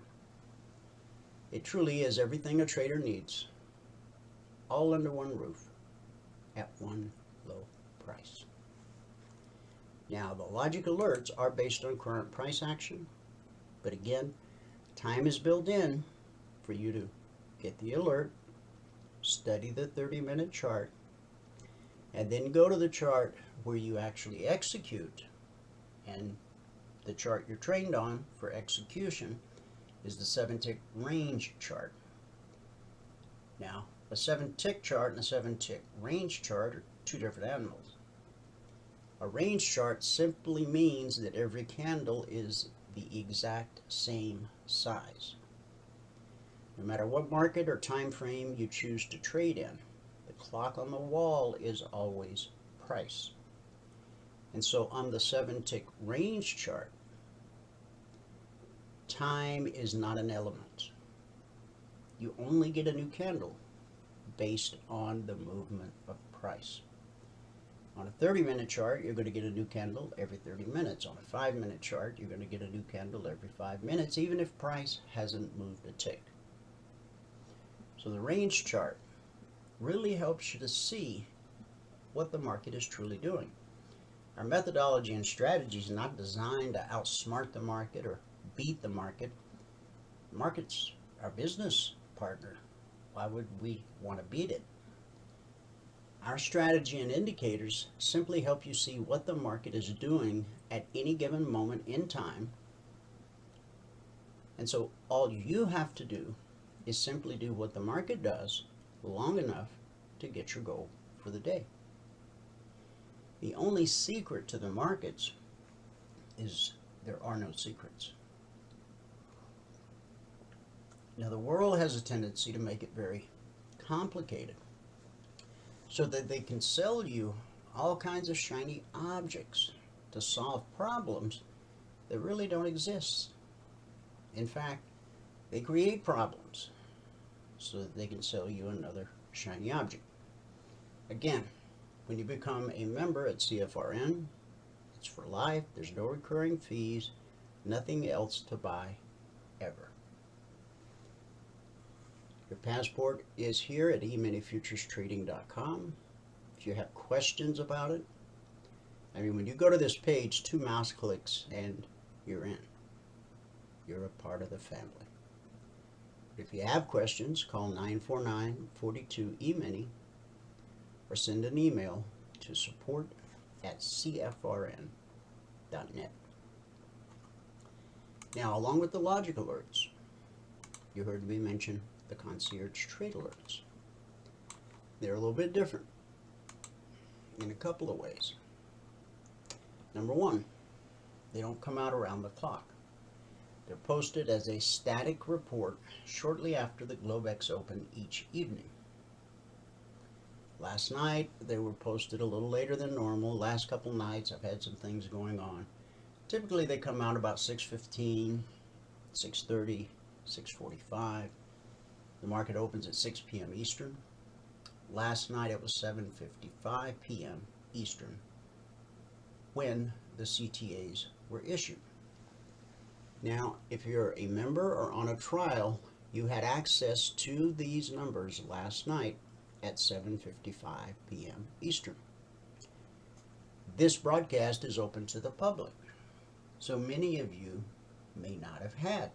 Speaker 3: It truly is everything a trader needs, all under one roof, at one low price. Now, the Logic alerts are based on current price action, but again, time is built in for you to get the alert, study the 30-minute chart, and then go to the chart where you actually execute. And the chart you're trained on for execution is the 7-tick range chart. Now, a 7-tick chart and a 7-tick range chart are two different animals. A range chart simply means that every candle is the exact same size. No matter what market or time frame you choose to trade in, the clock on the wall is always price. And so on the 7-tick range chart, time is not an element. You only get a new candle based on the movement of price. On a 30-minute chart, you're going to get a new candle every 30 minutes. On a 5-minute chart, you're going to get a new candle every 5 minutes, even if price hasn't moved a tick. So the range chart really helps you to see what the market is truly doing. Our methodology and strategy is not designed to outsmart the market or beat the market. The market's our business partner. Why would we want to beat it? Our strategy and indicators simply help you see what the market is doing at any given moment in time. And so all you have to do is simply do what the market does long enough to get your goal for the day. The only secret to the markets is there are no secrets. Now, the world has a tendency to make it very complicated so that they can sell you all kinds of shiny objects to solve problems that really don't exist. In fact, they create problems so that they can sell you another shiny object. Again, when you become a member at CFRN, it's for life, there's no recurring fees, nothing else to buy ever. Your passport is here at eminifuturestrading.com. If you have questions about it, I mean, when you go to this page, 2 mouse clicks and you're in. You're a part of the family. If you have questions, call 949-42-EMINI or send an email to support@cfrn.net. Now, along with the logic alerts, you heard me mention the concierge trade alerts. They're a little bit different in a couple of ways. Number one, they don't come out around the clock. They're posted as a static report shortly after the Globex Open each evening. Last night, they were posted a little later than normal. Last couple nights, I've had some things going on. Typically, they come out about 6:15, 6:30, 6:45. The market opens at 6 p.m. Eastern. Last night, it was 7:55 p.m. Eastern when the CTAs were issued. Now, if you're a member or on a trial, you had access to these numbers last night at 7:55 p.m. Eastern. This broadcast is open to the public, so many of you may not have had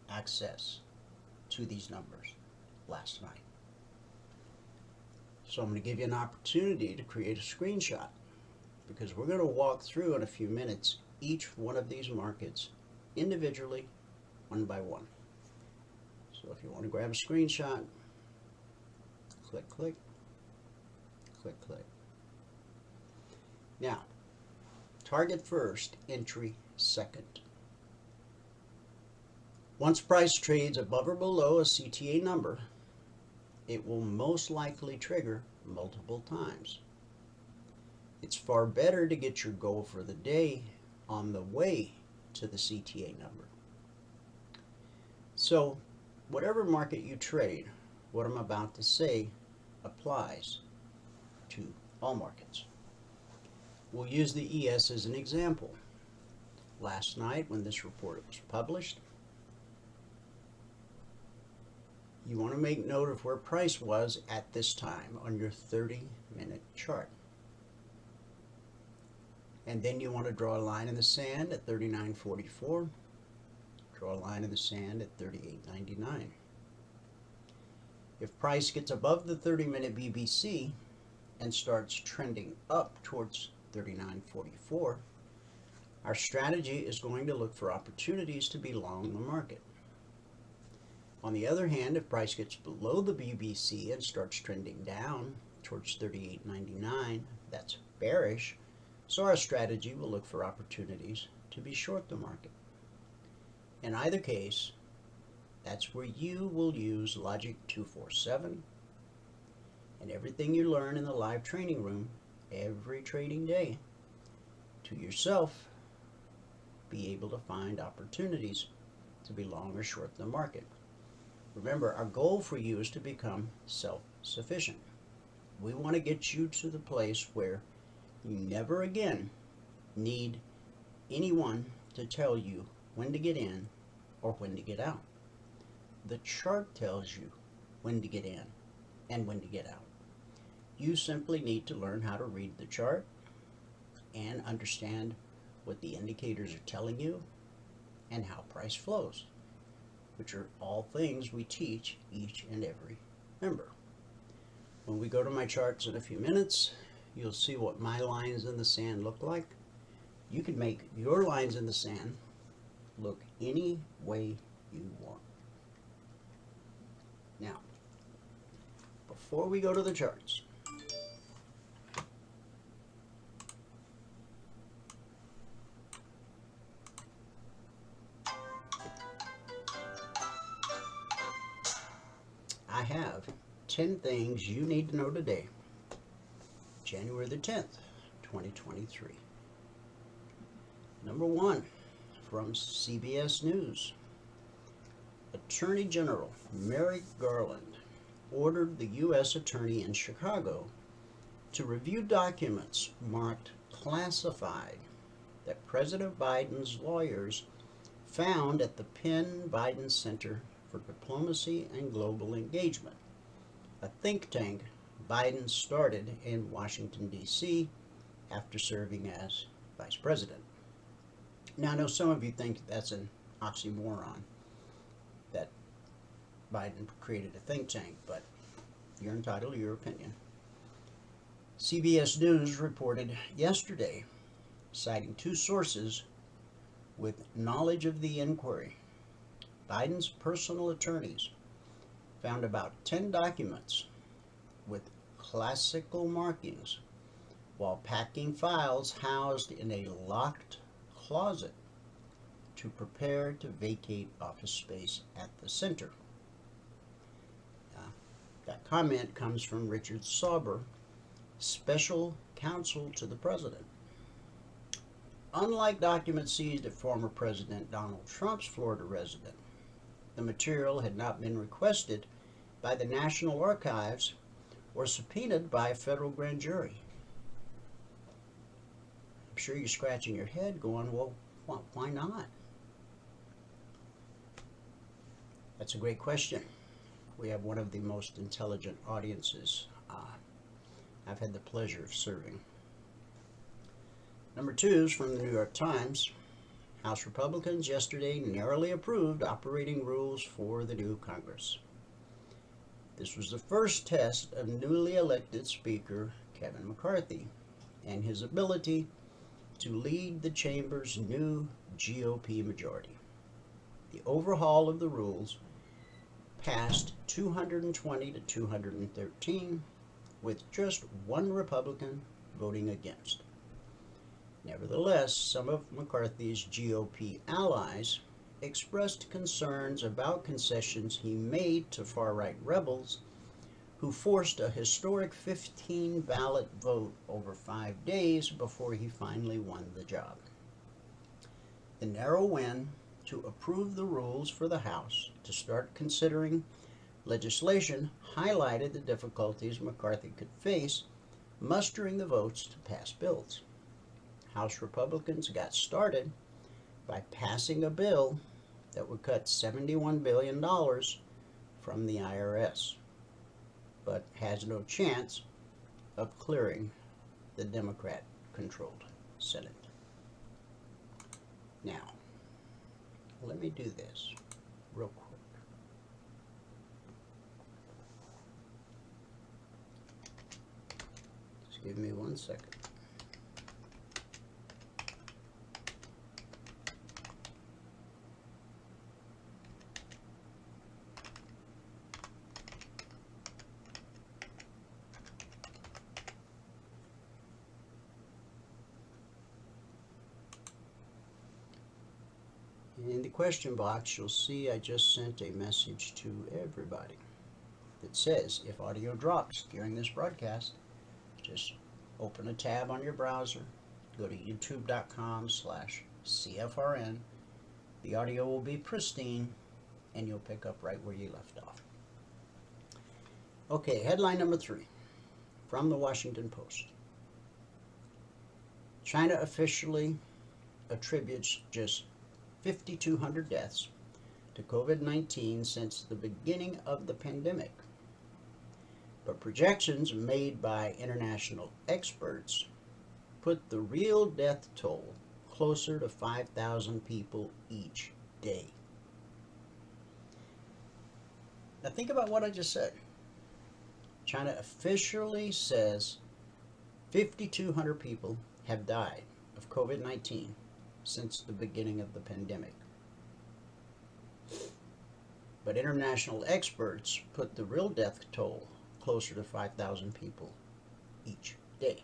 Speaker 3: access to these numbers last night. So I'm going to give you an opportunity to create a screenshot, because we're going to walk through in a few minutes each one of these markets individually, one by one. So if you want to grab a screenshot, click, click, click, click. Now, target first, entry second. Once price trades above or below a CTA number, it will most likely trigger multiple times. It's far better to get your goal for the day on the way to the CTA number. So, whatever market you trade, what I'm about to say applies to all markets. We'll use the ES as an example. Last night, when this report was published, you want to make note of where price was at this time on your 30-minute chart. And then you want to draw a line in the sand at 39.44. Draw a line in the sand at 38.99. If price gets above the 30-minute BBC and starts trending up towards 39.44, our strategy is going to look for opportunities to be long the market. On the other hand, if price gets below the BBC and starts trending down towards 38.99, that's bearish. So our strategy will look for opportunities to be short the market. In either case, that's where you will use Logic 247 and everything you learn in the live training room every trading day to yourself be able to find opportunities to be long or short the market. Remember, our goal for you is to become self-sufficient. We want to get you to the place where you never again need anyone to tell you when to get in or when to get out. The chart tells you when to get in and when to get out. You simply need to learn how to read the chart and understand what the indicators are telling you and how price flows, which are all things we teach each and every member. When we go to my charts in a few minutes, you'll see what my lines in the sand look like. You can make your lines in the sand look any way you want. Now, before we go to the charts, I have 10 things you need to know today, January the 10th, 2023. Number 1, from CBS News. Attorney General Merrick Garland ordered the U.S. Attorney in Chicago to review documents marked classified that President Biden's lawyers found at the Penn Biden Center for Diplomacy and Global Engagement, a think tank Biden started in Washington, D.C. after serving as vice president. Now, I know some of you think that's an oxymoron, that Biden created a think tank, but you're entitled to your opinion. CBS News reported yesterday, citing 2 sources with knowledge of the inquiry, Biden's personal attorneys found about 10 documents with classical markings while packing files housed in a locked closet to prepare to vacate office space at the center. That comment comes from Richard Sauber, special counsel to the president. Unlike documents seized at former President Donald Trump's Florida residence, the material had not been requested by the National Archives or subpoenaed by a federal grand jury. I'm sure you're scratching your head going, well, why not? That's a great question. We have one of the most intelligent audiences I've had the pleasure of serving. Number 2 is from the New York Times. House Republicans yesterday narrowly approved operating rules for the new Congress. This was the first test of newly elected Speaker Kevin McCarthy and his ability to lead the chamber's new GOP majority. The overhaul of the rules passed 220 to 213, with just 1 Republican voting against. Nevertheless, some of McCarthy's GOP allies expressed concerns about concessions he made to far-right rebels who forced a historic 15-ballot vote over 5 days before he finally won the job. The narrow win to approve the rules for the House to start considering legislation highlighted the difficulties McCarthy could face mustering the votes to pass bills. House Republicans got started by passing a bill that would cut $71 billion from the IRS, but has no chance of clearing the Democrat-controlled Senate. Now, let me do this real quick. Just give me 1 second. In the question box, you'll see I just sent a message to everybody that says if audio drops during this broadcast, just open a tab on your browser, go to youtube.com/CFRN CFRN. The audio will be pristine, and you'll pick up right where you left off. Okay, headline number 3 from the Washington Post. China officially attributes just 5,200 deaths to COVID-19 since the beginning of the pandemic. But projections made by international experts put the real death toll closer to 5,000 people each day. Now think about what I just said. China officially says 5,200 people have died of COVID-19 since the beginning of the pandemic. But international experts put the real death toll closer to 5,000 people each day.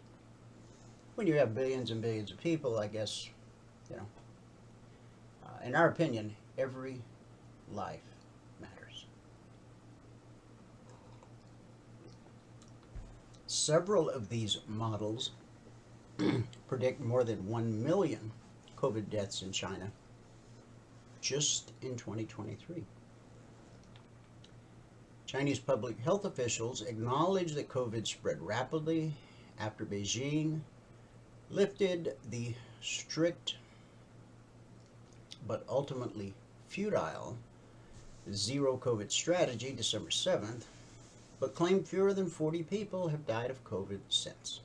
Speaker 3: When you have billions and billions of people, I guess, in our opinion, every life matters. Several of these models predict more than 1 million COVID deaths in China just in 2023. Chinese public health officials acknowledge that COVID spread rapidly after Beijing lifted the strict but ultimately futile zero COVID strategy December 7th, but claimed fewer than 40 people have died of COVID since.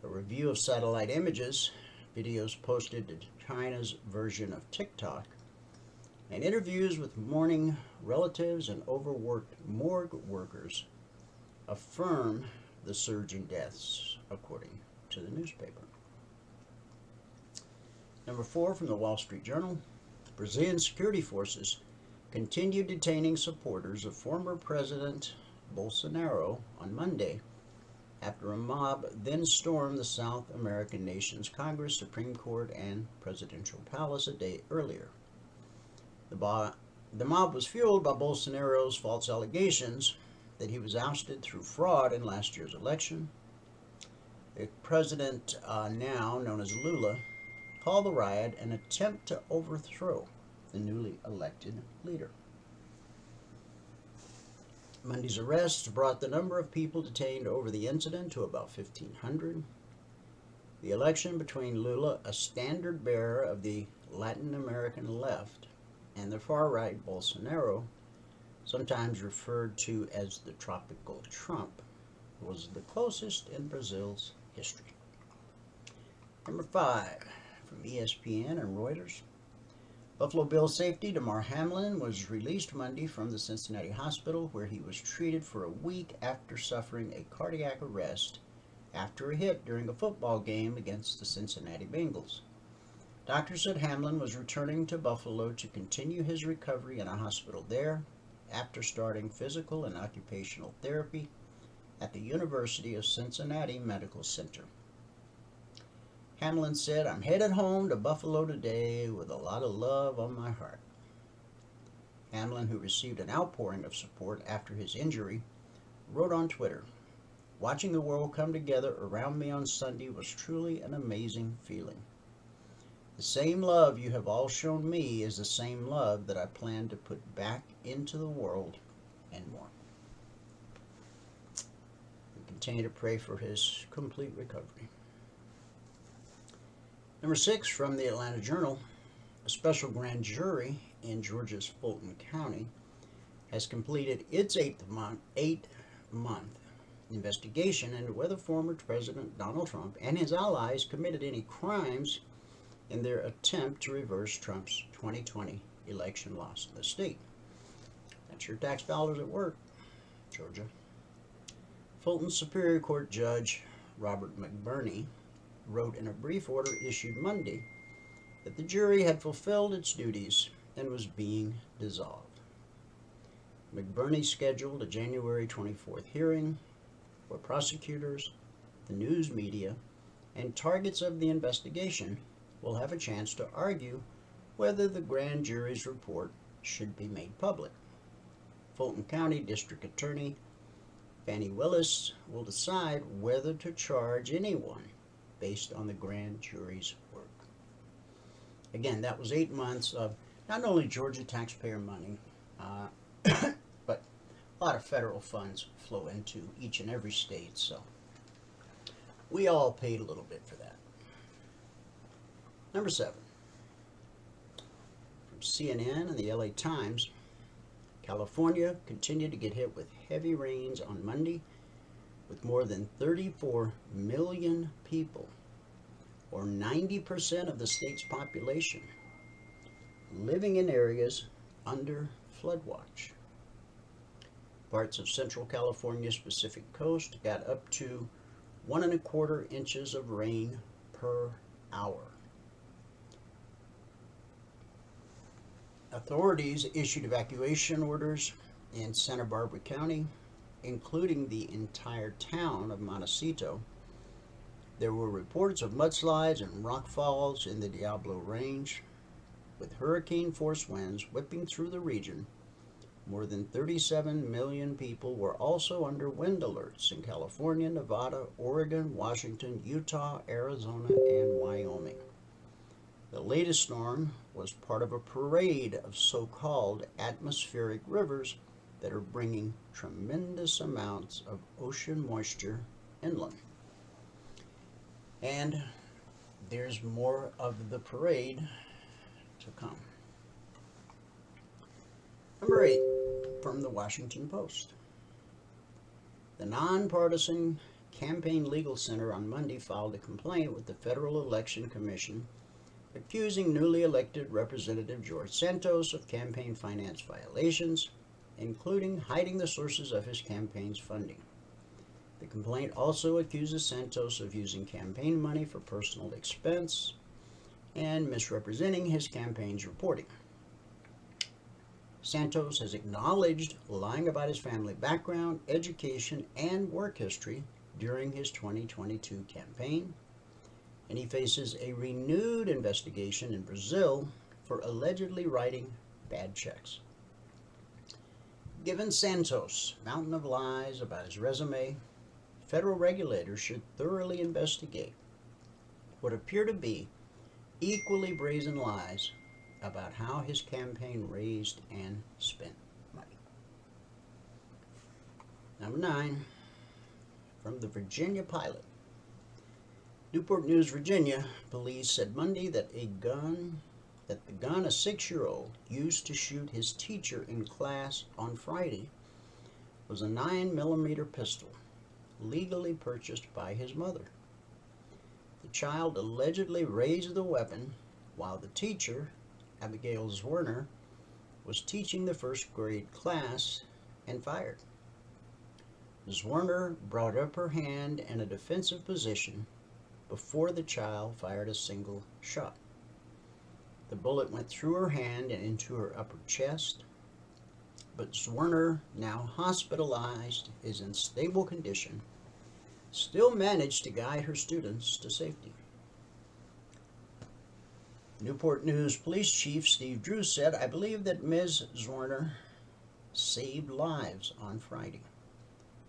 Speaker 3: A review of satellite images, videos posted to China's version of TikTok, and interviews with mourning relatives and overworked morgue workers affirm the surge in deaths, according to the newspaper. Number 4 from the Wall Street Journal. Brazilian security forces continue detaining supporters of former President Bolsonaro on Monday after a mob then stormed the South American nation's Congress, Supreme Court, and presidential palace a day earlier. The mob was fueled by Bolsonaro's false allegations that he was ousted through fraud in last year's election. The president, now known as Lula, called the riot an attempt to overthrow the newly elected leader. Monday's arrests brought the number of people detained over the incident to about 1,500. The election between Lula, a standard bearer of the Latin American left, and the far-right Bolsonaro, sometimes referred to as the tropical Trump, was the closest in Brazil's history. Number 5, from ESPN and Reuters. Buffalo Bills safety Damar Hamlin was released Monday from the Cincinnati hospital, where he was treated for a week after suffering a cardiac arrest after a hit during a football game against the Cincinnati Bengals. Doctors said Hamlin was returning to Buffalo to continue his recovery in a hospital there after starting physical and occupational therapy at the University of Cincinnati Medical Center. Hamlin said, "I'm headed home to Buffalo today with a lot of love on my heart." Hamlin, who received an outpouring of support after his injury, wrote on Twitter, "Watching the world come together around me on Sunday was truly an amazing feeling. The same love you have all shown me is the same love that I plan to put back into the world and more." We continue to pray for his complete recovery. Number 6 from the Atlanta Journal. A special grand jury in Georgia's Fulton County has completed its eighth-month investigation into whether former President Donald Trump and his allies committed any crimes in their attempt to reverse Trump's 2020 election loss in the state. That's your tax dollars at work, Georgia. Fulton Superior Court Judge Robert McBurney wrote in a brief order issued Monday that the jury had fulfilled its duties and was being dissolved. McBurney scheduled a January 24th hearing where prosecutors, the news media, and targets of the investigation will have a chance to argue whether the grand jury's report should be made public. Fulton County District Attorney Fannie Willis will decide whether to charge anyone based on the grand jury's work. Again, that was 8 months of not only Georgia taxpayer money, but a lot of federal funds flow into each and every state, so we all paid a little bit for that. Number 7, from CNN and the LA Times, California continued to get hit with heavy rains on Monday, with more than 34 million people, or 90% of the state's population, living in areas under flood watch. Parts of Central California's Pacific coast got up to 1¼ inches of rain per hour. Authorities issued evacuation orders in Santa Barbara County, including the entire town of Montecito. There were reports of mudslides and rock falls in the Diablo Range. With hurricane-force winds whipping through the region, more than 37 million people were also under wind alerts in California, Nevada, Oregon, Washington, Utah, Arizona, and Wyoming. The latest storm was part of a parade of so-called atmospheric rivers that are bringing tremendous amounts of ocean moisture inland. And there's more of the parade to come. Number 8, from the Washington Post. The nonpartisan Campaign Legal Center on Monday filed a complaint with the Federal Election Commission accusing newly elected Representative George Santos of campaign finance violations, including hiding the sources of his campaign's funding. The complaint also accuses Santos of using campaign money for personal expense and misrepresenting his campaign's reporting. Santos has acknowledged lying about his family background, education, and work history during his 2022 campaign, and he faces a renewed investigation in Brazil for allegedly writing bad checks. Given Santos' mountain of lies about his resume, federal regulators should thoroughly investigate what appear to be equally brazen lies about how his campaign raised and spent money. Number 9, from the Virginia Pilot. Newport News, Virginia, police said Monday that the gun a 6-year-old used to shoot his teacher in class on Friday was a 9mm pistol, legally purchased by his mother. The child allegedly raised the weapon while the teacher, Abigail Zwerner, was teaching the first grade class and fired. Zwerner brought up her hand in a defensive position before the child fired a single shot. The bullet went through her hand and into her upper chest, but Zwerner, now hospitalized, is in stable condition, still managed to guide her students to safety. Newport News Police Chief Steve Drew said, "I believe that Ms. Zwerner saved lives on Friday.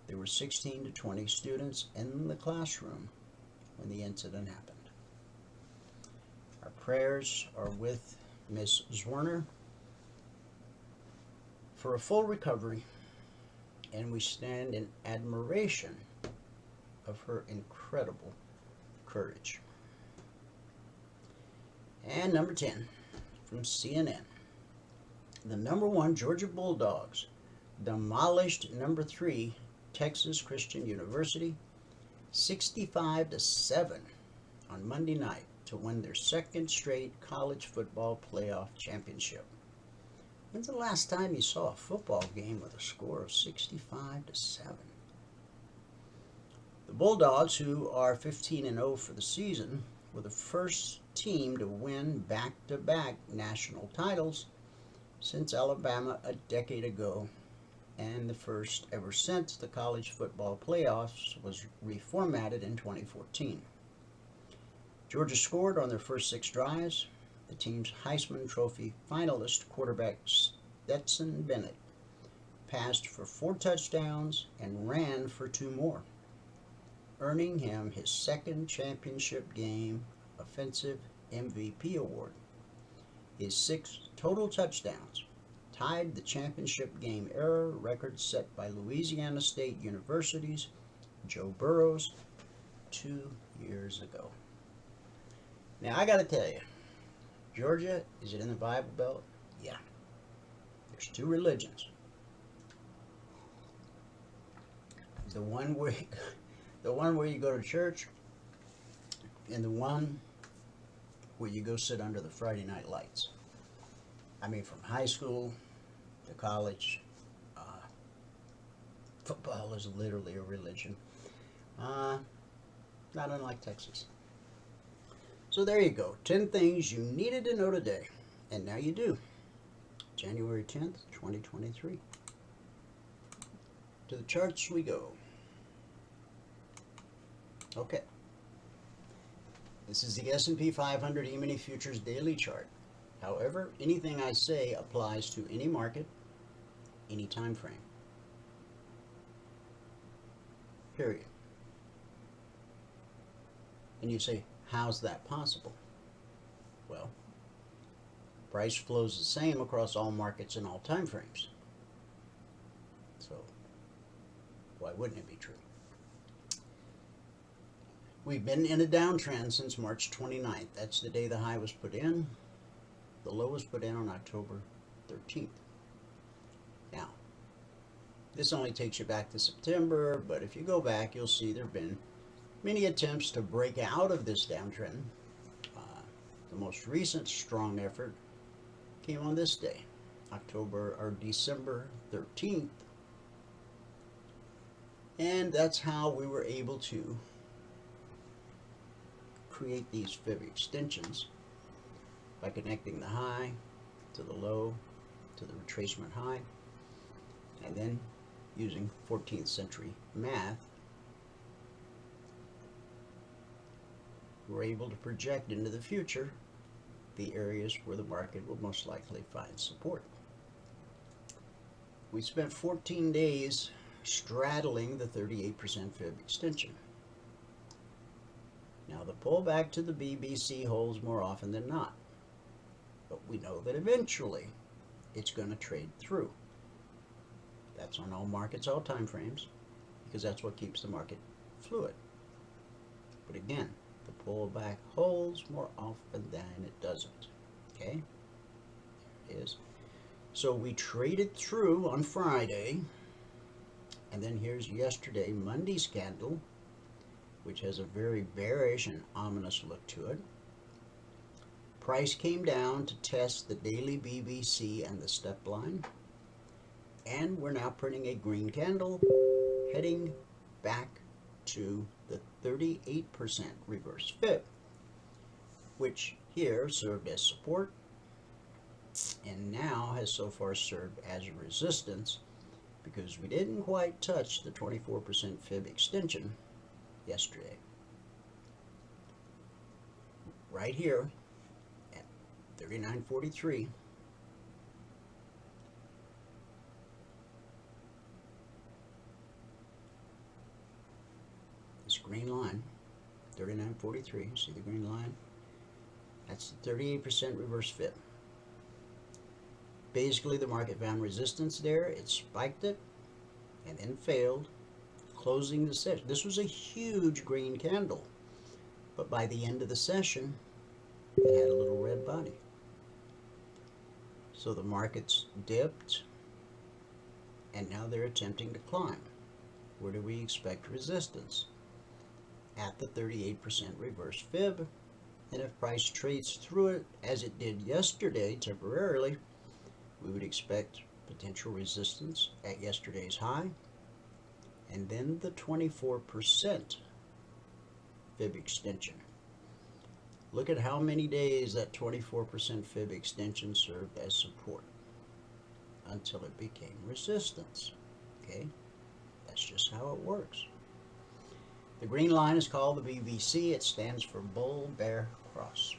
Speaker 3: There were 16 to 20 students in the classroom when the incident happened." Our prayers are with Ms. Zwerner for a full recovery, and we stand in admiration of her incredible courage. And number 10, from CNN. The number 1 Georgia Bulldogs demolished number 3 Texas Christian University 65-7 on Monday night to win their 2nd straight college football playoff championship. When's the last time you saw a football game with a score of 65-7? The Bulldogs, who are 15-0 for the season, were the first team to win back-to-back national titles since Alabama a decade ago, and the first ever since the college football playoffs was reformatted in 2014. Georgia scored on their first 6 drives. The team's Heisman Trophy finalist quarterback Stetson Bennett passed for 4 touchdowns and ran for 2 more, earning him his 2nd championship game offensive MVP award. His 6 total touchdowns tied the championship game era record set by Louisiana State University's Joe Burrows 2 years ago. Now, I got to tell you, Georgia, is it in the Bible Belt? Yeah. There's 2 religions. The one where you go to church, and the one where you go sit under the Friday night lights. I mean, from high school to college, football is literally a religion. Not unlike Texas. So there you go. 10 things you needed to know today. And now you do. January 10th, 2023. To the charts we go. Okay. This is the S&P 500 E-mini Futures Daily Chart. However, anything I say applies to any market, any time frame. Period. And you say, how's that possible? Well, price flows the same across all markets and all time frames. So, why wouldn't it be true? We've been in a downtrend since March 29th. That's the day the high was put in. The low was put in on October 13th. Now, this only takes you back to September, but if you go back, you'll see there have been many attempts to break out of this downtrend. The most recent strong effort came on this day, December 13th. And that's how we were able to create these fib extensions by connecting the high to the low to the retracement high, and then using 14th century math, we're able to project into the future the areas where the market will most likely find support. We spent 14 days straddling the 38% fib extension. Now, the pullback to the BBC holds more often than not, but we know that eventually it's going to trade through. That's on all markets, all time frames, because that's what keeps the market fluid. But again, the pullback holds more often than it doesn't. Okay? There it is. So we traded through on Friday, and then here's yesterday, Monday's candle, which has a very bearish and ominous look to it. Price came down to test the daily BBC and the step line, and we're now printing a green candle heading back to the 38% reverse fib, which here served as support and now has so far served as resistance, because we didn't quite touch the 24% fib extension yesterday. Right here at 39.43, this green line, 39.43, see the green line? That's the 38% reverse fib. Basically, the market found resistance there, it spiked it, and then failed, closing the session. This was a huge green candle, but by the end of the session, it had a little red body. So the markets dipped, and now they're attempting to climb. Where do we expect resistance? At the 38% reverse fib, and if price trades through it as it did yesterday temporarily, we would expect potential resistance at yesterday's high, and then the 24% fib extension. Look at how many days that 24% fib extension served as support until it became resistance. Okay, that's just how it works. The green line is called the BBC. It stands for bull bear cross.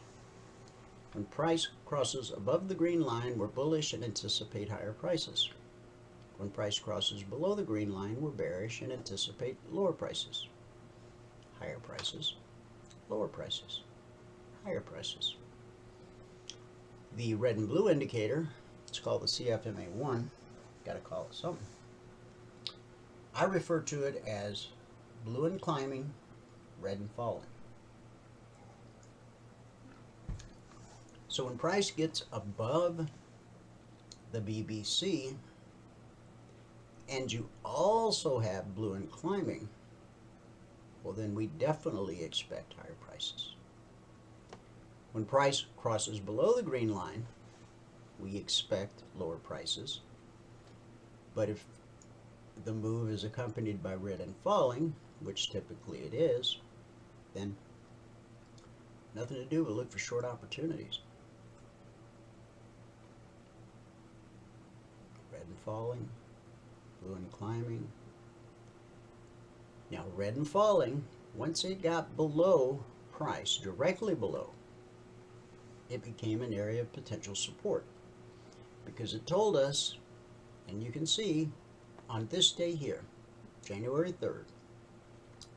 Speaker 3: When price crosses above the green line, we're bullish and anticipate higher prices. When price crosses below the green line, we're bearish and anticipate lower prices. Higher prices, lower prices, higher prices. The red and blue indicator, it's called the CFMA1, got to call it something. I refer to it as blue and climbing, red and falling. So when price gets above the BBC, and you also have blue and climbing, well, then we definitely expect higher prices. When price crosses below the green line, we expect lower prices. But if the move is accompanied by red and falling, which typically it is, then nothing to do but look for short opportunities. Red and falling, blue and climbing. Now red and falling, once it got below price, directly below, it became an area of potential support, because it told us, and you can see on this day here, January 3rd,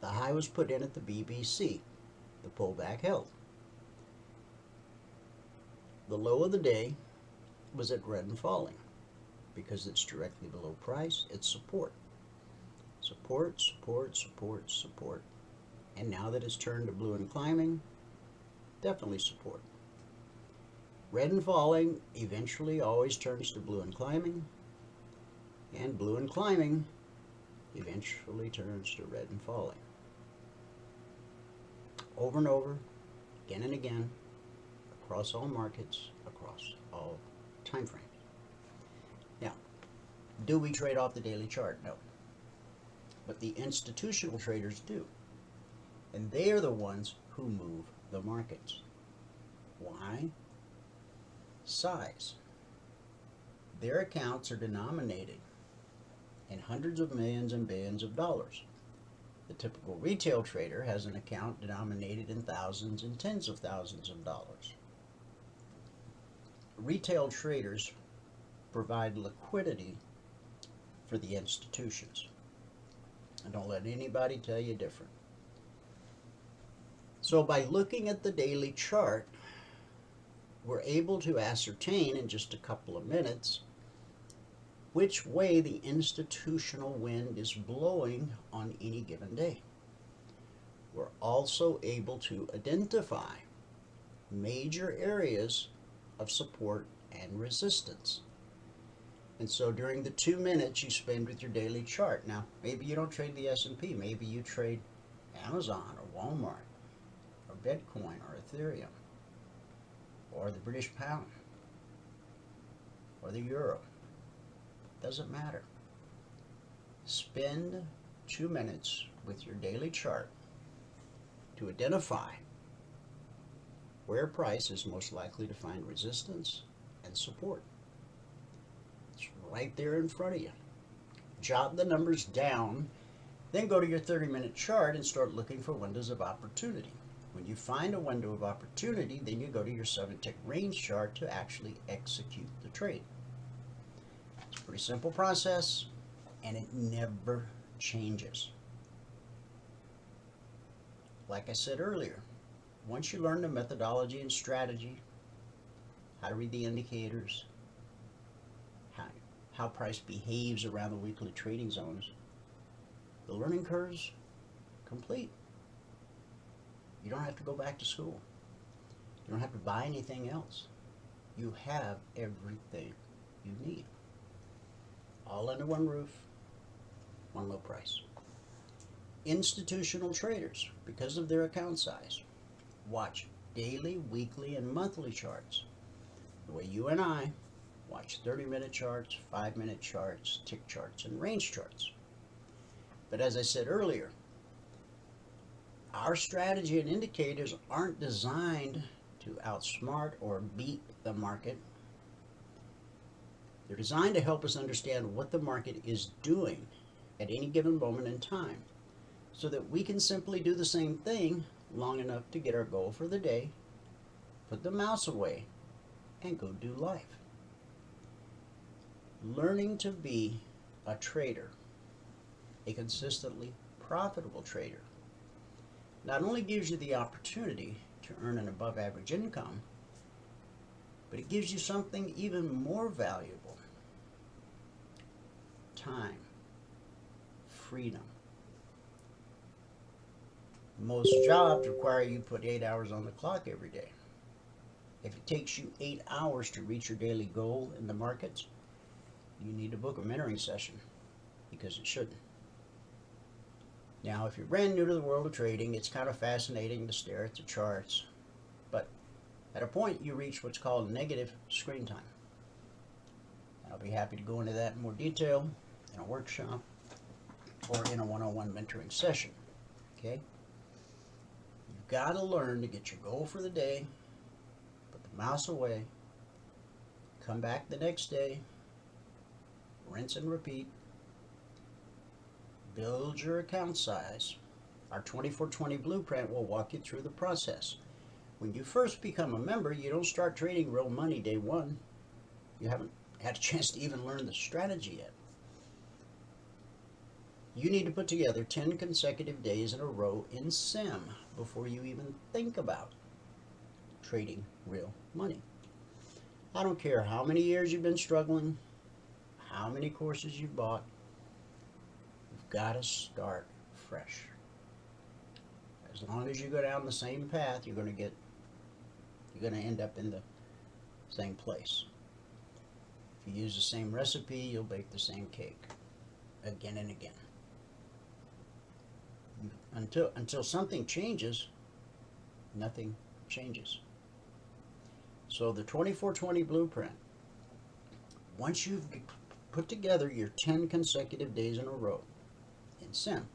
Speaker 3: the high was put in at the BBC, the pullback held. The low of the day was at red and falling, because it's directly below price, it's support. Support, support, support, support. And now that it's turned to blue and climbing, definitely support. Red and falling eventually always turns to blue and climbing, and blue and climbing eventually turns to red and falling. Over and over, again and again, across all markets, across all time frames. Now, do we trade off the daily chart? No. But the institutional traders do. And they are the ones who move the markets. Why? Size. Their accounts are denominated in hundreds of millions and billions of dollars. The typical retail trader has an account denominated in thousands and tens of thousands of dollars. Retail traders provide liquidity for the institutions. And don't let anybody tell you different. So by looking at the daily chart, we're able to ascertain in just a couple of minutes which way the institutional wind is blowing on any given day. We're also able to identify major areas of support and resistance. And so during the 2 minutes you spend with your daily chart, now maybe you don't trade the S&P, maybe you trade Amazon or Walmart or Bitcoin or Ethereum or the British pound or the euro. Doesn't matter. Spend 2 minutes with your daily chart to identify where price is most likely to find resistance and support. It's right there in front of you. Jot the numbers down, then go to your 30-minute chart and start looking for windows of opportunity. When you find a window of opportunity, then you go to your 7-tick range chart to actually execute the trade. It's a pretty simple process, and it never changes. Like I said earlier, once you learn the methodology and strategy, how to read the indicators, how price behaves around the weekly trading zones, the learning curve's complete. You don't have to go back to school. You don't have to buy anything else. You have everything you need. All under one roof, one low price. Institutional traders, because of their account size, watch daily, weekly, and monthly charts. The way you and I watch 30-minute charts, 5-minute charts, tick charts, and range charts. But as I said earlier, our strategy and indicators aren't designed to outsmart or beat the market. They're designed to help us understand what the market is doing at any given moment in time, so that we can simply do the same thing long enough to get our goal for the day, put the mouse away, and go do life. Learning to be a trader, a consistently profitable trader, not only gives you the opportunity to earn an above average income, But it gives you something even more valuable. Time. Freedom. Most jobs require you put 8 hours on the clock every day. If it takes you 8 hours to reach your daily goal in the markets, you need to book a mentoring session, because it shouldn't. Now, if you're brand new to the world of trading, it's kind of fascinating to stare at the charts, but at a point you reach what's called negative screen time. And I'll be happy to go into that in more detail in a workshop or in a one-on-one mentoring session. Okay? You've got to learn to get your goal for the day, put the mouse away, come back the next day, rinse and repeat, build your account size. Our 24/20 blueprint will walk you through the process. When you first become a member, you don't start trading real money day one. You haven't had a chance to even learn the strategy yet. You need to put together 10 consecutive days in a row in sim before you even think about trading real money. I don't care how many years you've been struggling, how many courses you've bought, you've got to start fresh. As long as you go down the same path, you're going to end up in the same place. If you use the same recipe, you'll bake the same cake again and again. Until something changes, nothing changes. So the 24/20 blueprint, once you've put together your 10 consecutive days in a row in sim,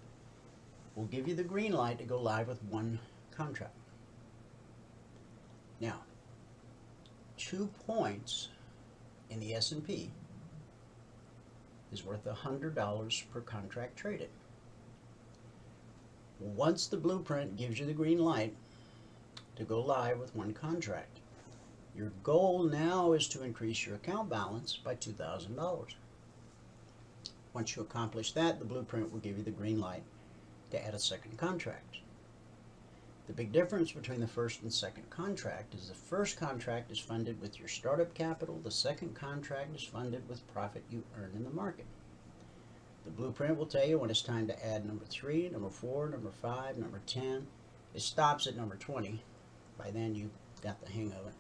Speaker 3: will give you the green light to go live with one contract. Now, 2 points in the S&P is worth $100 per contract traded. Once the blueprint gives you the green light to go live with one contract, your goal now is to increase your account balance by $2,000. Once you accomplish that, the blueprint will give you the green light to add a second contract. The big difference between the first and second contract is the first contract is funded with your startup capital, the second contract is funded with profit you earn in the market. The blueprint will tell you when it's time to add number 3, number 4, number 5, number 10. It stops at number 20. By then you've got the hang of it.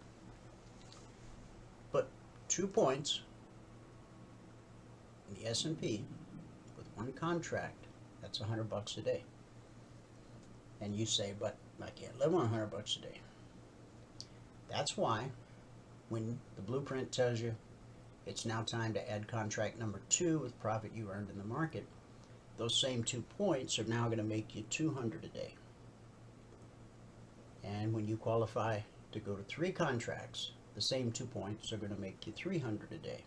Speaker 3: But 2 points in the S&P with one contract, that's $100 a day. And you say, but I can't live on $100 a day. That's why when the blueprint tells you it's now time to add contract number 2 with profit you earned in the market, those same 2 points are now going to make you $200 a day. And when you qualify to go to 3 contracts, the same 2 points are going to make you $300 a day.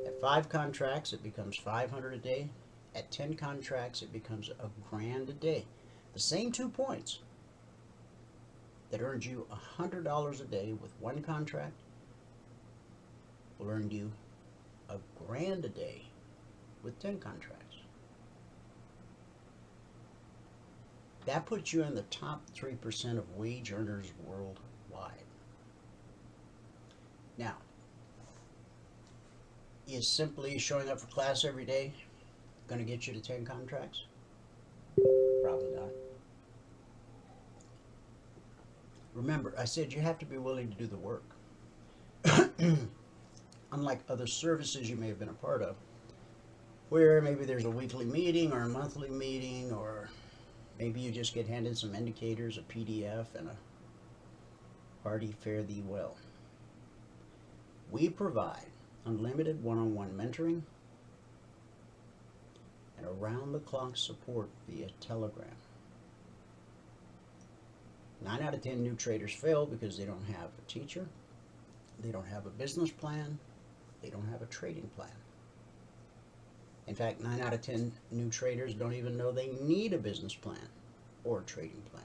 Speaker 3: At 5 contracts, it becomes $500 a day. At 10 contracts, it becomes $1,000 a day. The same 2 points that earned you $100 a day with one contract will earn you $1,000 a day with 10 contracts. That puts you in the top 3% of wage earners worldwide. Now, is simply showing up for class every day going to get you to 10 contracts? Probably not. Remember, I said you have to be willing to do the work. Unlike other services you may have been a part of, where maybe there's a weekly meeting or a monthly meeting, or maybe you just get handed some indicators, a PDF, and a hearty fare thee well. We provide unlimited one-on-one mentoring and around-the-clock support via Telegram. 9 out of 10 new traders fail because they don't have a teacher, they don't have a business plan, they don't have a trading plan. In fact, 9 out of 10 new traders don't even know they need a business plan or a trading plan.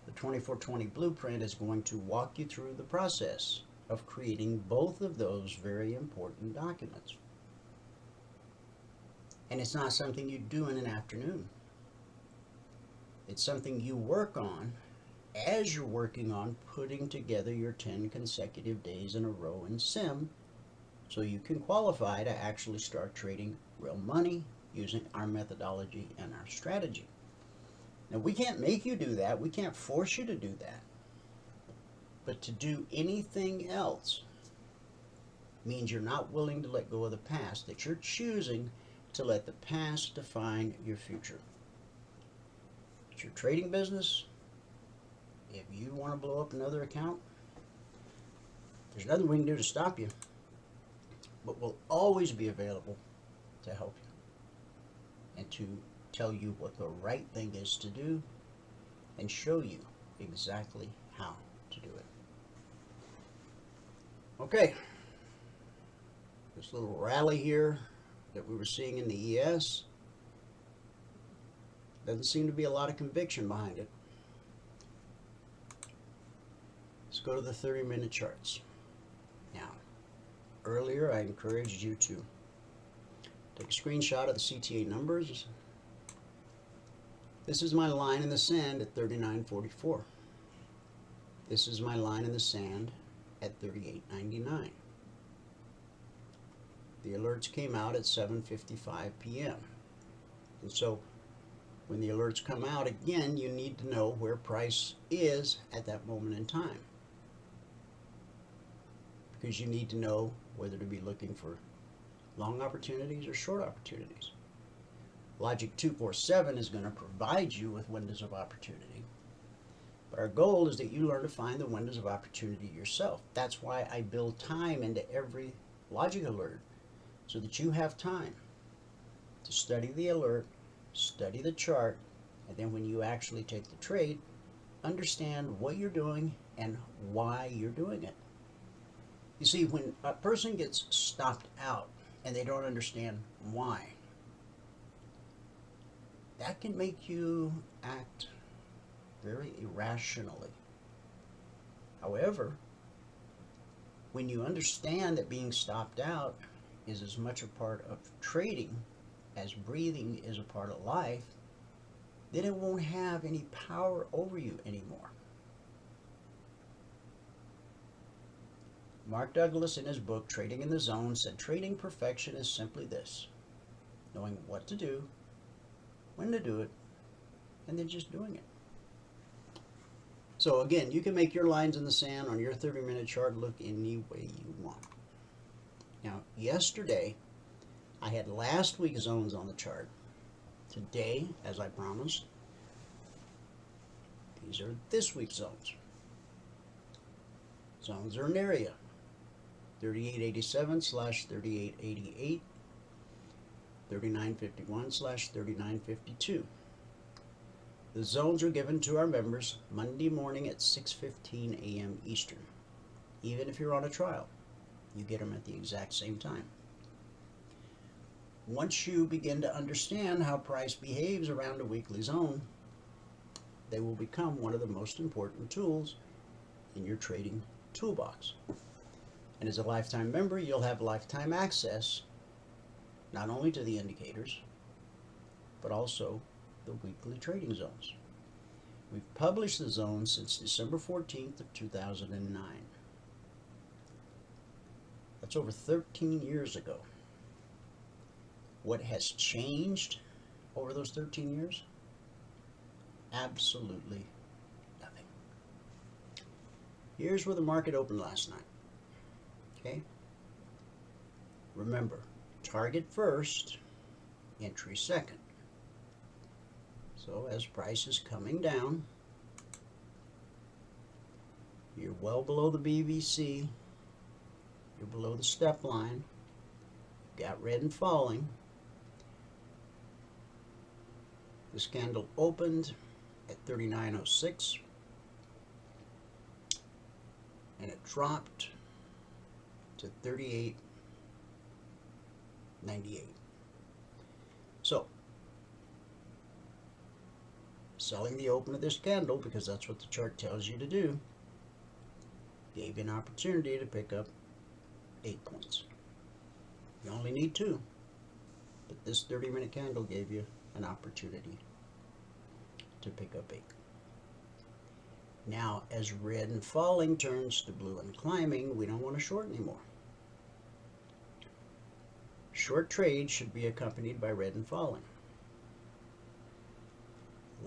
Speaker 3: The 24/20 blueprint is going to walk you through the process of creating both of those very important documents. And it's not something you do in an afternoon. It's something you work on as you're working on putting together your 10 consecutive days in a row in Sim, so you can qualify to actually start trading real money using our methodology and our strategy. Now, we can't make you do that. We can't force you to do that. But to do anything else means you're not willing to let go of the past, that you're choosing to let the past define your future. It's your trading business. If you want to blow up another account, there's nothing we can do to stop you, but we'll always be available to help you and to tell you what the right thing is to do and show you exactly how to do it. Okay, this little rally here that we were seeing in the ES, doesn't seem to be a lot of conviction behind it. Let's go to the 30-minute charts. Now, earlier I encouraged you to take a screenshot of the CTA numbers. This is my line in the sand at 39.44. This is my line in the sand at 38.99. The alerts came out at 7:55 p.m. And so when the alerts come out, again, you need to know where price is at that moment in time, because you need to know whether to be looking for long opportunities or short opportunities. Logic 247 is going to provide you with windows of opportunity, but our goal is that you learn to find the windows of opportunity yourself. That's why I build time into every logic alert, so that you have time to study the alert, study the chart, and then when you actually take the trade, understand what you're doing and why you're doing it. You see, when a person gets stopped out and they don't understand why, that can make you act very irrationally. However, when you understand that being stopped out is as much a part of trading as breathing is a part of life, then it won't have any power over you anymore. Mark Douglas, in his book Trading in the Zone, said trading perfection is simply this: knowing what to do, when to do it, and then just doing it. So again, you can make your lines in the sand on your 30-minute chart look any way you want. Now, yesterday, I had last week's zones on the chart. Today, as I promised, these are this week's zones. Zones are an area: 3887/3888, 3951/3952. The zones are given to our members Monday morning at 6:15 a.m. Eastern. Even if you're on a trial, you get them at the exact same time. Once you begin to understand how price behaves around a weekly zone, they will become one of the most important tools in your trading toolbox. And as a lifetime member, you'll have lifetime access not only to the indicators, but also the weekly trading zones. We've published the zones since December 14th of 2009. That's over 13 years ago. What has changed over those 13 years? Absolutely nothing. Here's where the market opened last night. Okay? Remember, target first, entry second. So as price is coming down, you're well below the BVC, you're below the step line, got red and falling. This candle opened at 39.06 and it dropped to 38.98. So, selling the open of this candle, because that's what the chart tells you to do, gave you an opportunity to pick up 8 points. You only need 2, but this 30-minute candle gave you an opportunity to pick up 8. Now, as red and falling turns to blue and climbing, we don't want to short anymore. Short trades should be accompanied by red and falling.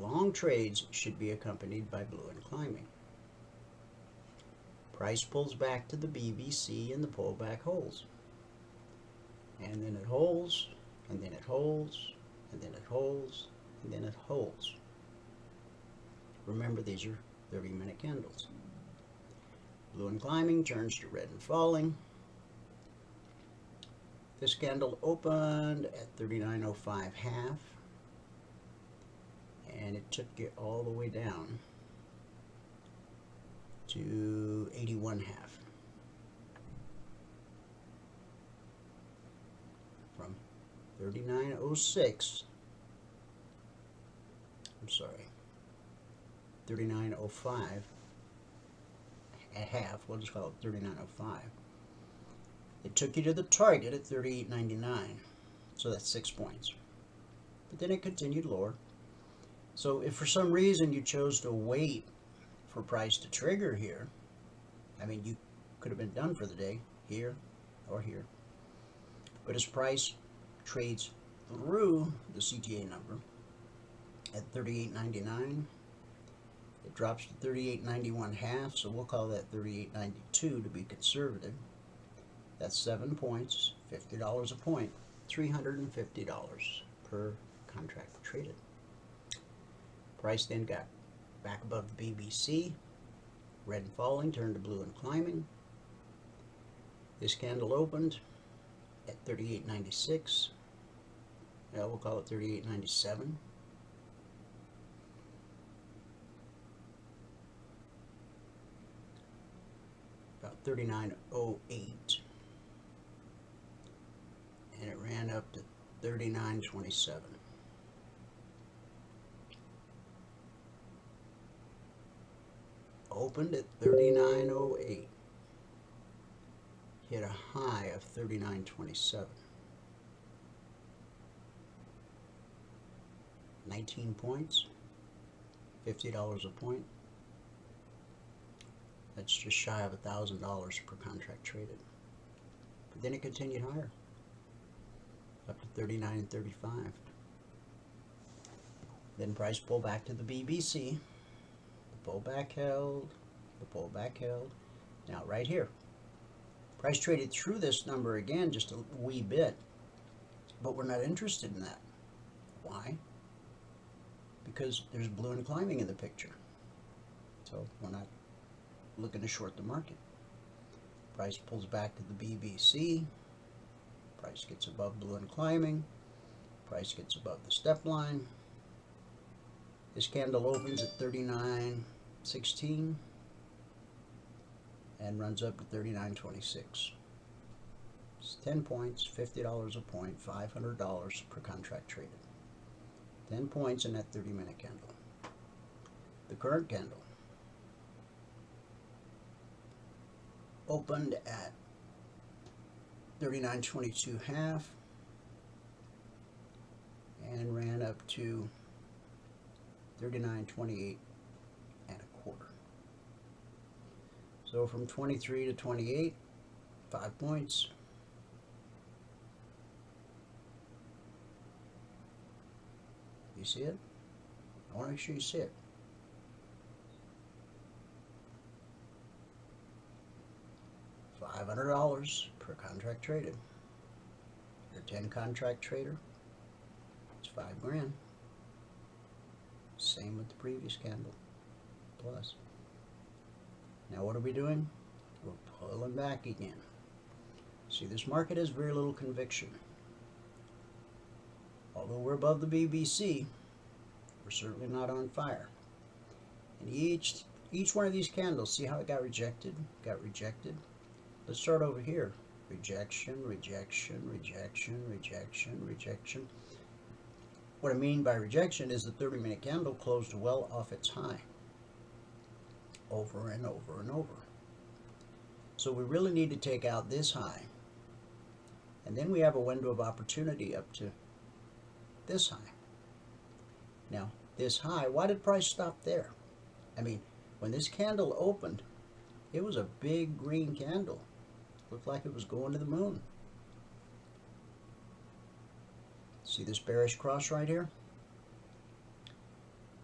Speaker 3: Long trades should be accompanied by blue and climbing. Price pulls back to the BBC and the pullback holds. And then it holds, and then it holds, and then it holds, and then it holds. Remember, these are 30-minute candles. Blue and climbing turns to red and falling. This candle opened at 39.05 half, and it took you all the way down to 81 half. From 39.06, I'm sorry, 39.05 at half, we'll just call it 39.05. It took you to the target at 38.99, so that's 6 points. But then it continued lower. So if for some reason you chose to wait for price to trigger here, I mean, you could have been done for the day here or here. But as price trades through the CTA number at 38.99, it drops to 38.91 half, so we'll call that 38.92 to be conservative. That's 7 points, $50 a point, $350 per contract traded. Price then got back above the BBC, red and falling turned to blue and climbing. This candle opened at 38.96. We'll call it 38.97. About 39.08. And it ran up to 39.27. Opened at 39.08. Hit a high of 39.27. 19 points, $50 a point. That's just shy of $1,000 per contract traded. But then it continued higher, up to 39.35. Then price pulled back to the BBC. The pullback held, the pullback held. Now right here, price traded through this number again just a wee bit, but we're not interested in that. Why? Because there's blue and climbing in the picture. So we're not looking to short the market. Price pulls back to the BBC. Price gets above blue and climbing. Price gets above the step line. This candle opens at 39.16 and runs up to 39.26. It's 10 points, $50 a point, $500 per contract traded. 10 points in that 30-minute candle. The current candle opened at 39.22 half and ran up to 39.28 and a quarter. So from 23 to 28, 5 points. You see it? I want to make sure you see it. $500 per contract traded. You're a 10 contract trader. It's $5 grand. Same with the previous candle. Plus. Now what are we doing? We're pulling back again. See, this market has very little conviction. Although we're above the BBC, we're certainly not on fire. And each one of these candles, see how it got rejected? Got rejected. Let's start over here. Rejection, rejection, rejection, rejection, rejection. What I mean by rejection is the 30-minute candle closed well off its high. Over and over and over. So we really need to take out this high. And then we have a window of opportunity up to this high. Now, this high, why did price stop there? I mean, When this candle opened, it was a big green candle. Looked like it was going to the moon. See this bearish cross right here?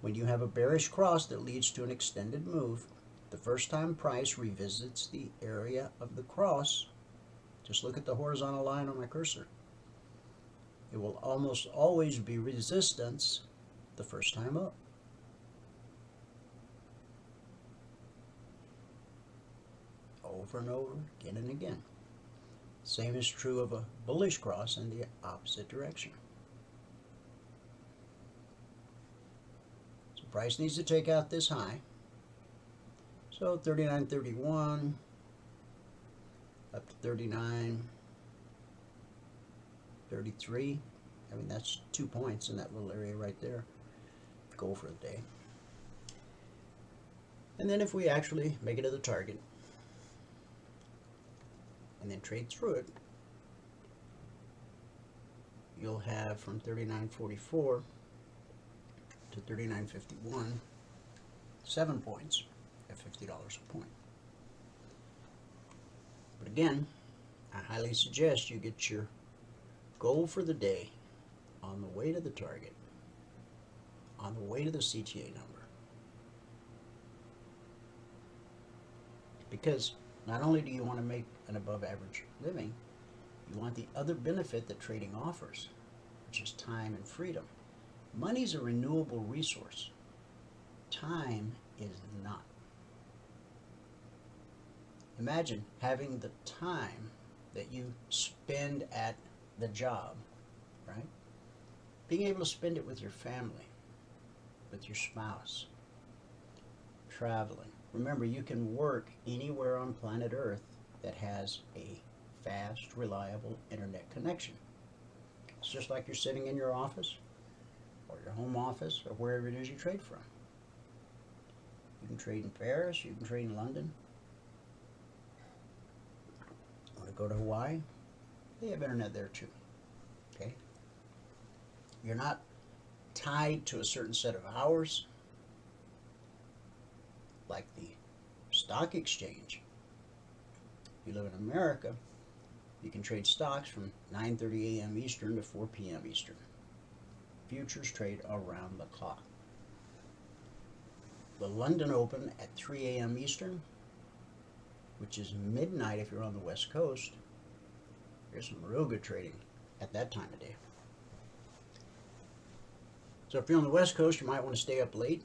Speaker 3: When you have a bearish cross that leads to an extended move, the first time price revisits the area of the cross, just look at the horizontal line on my cursor. It will almost always be resistance the first time up. Over and over, again and again. Same is true of a bullish cross in the opposite direction. So price needs to take out this high. So 39.31 up to 39.33. I mean, that's 2 points in that little area right there. Goal for the day. And then if we actually make it to the target and then trade through it, you'll have from 39.44 to 39.51, 7 points at $50 a point. But again, I highly suggest you get your goal for the day on the way to the target, on the way to the CTA number. Because not only do you want to make an above average living, you want the other benefit that trading offers, which is time and freedom. Money's a renewable resource. Time is not. Imagine having the time that you spend at the job, right? Being able to spend it with your family, with your spouse, traveling. Remember, you can work anywhere on planet Earth that has a fast, reliable internet connection. It's just like you're sitting in your office or your home office or wherever it is you trade from. You can trade in Paris, you can trade in London. Want to go to Hawaii? They have internet there too. Okay? You're not tied to a certain set of hours like the stock exchange. If you live in America, you can trade stocks from 9:30 a.m. Eastern to 4 p.m. Eastern. Futures trade around the clock. The London Open at 3 a.m. Eastern, which is midnight if you're on the West Coast. There's some real good trading at that time of day. So if you're on the West Coast, you might want to stay up late.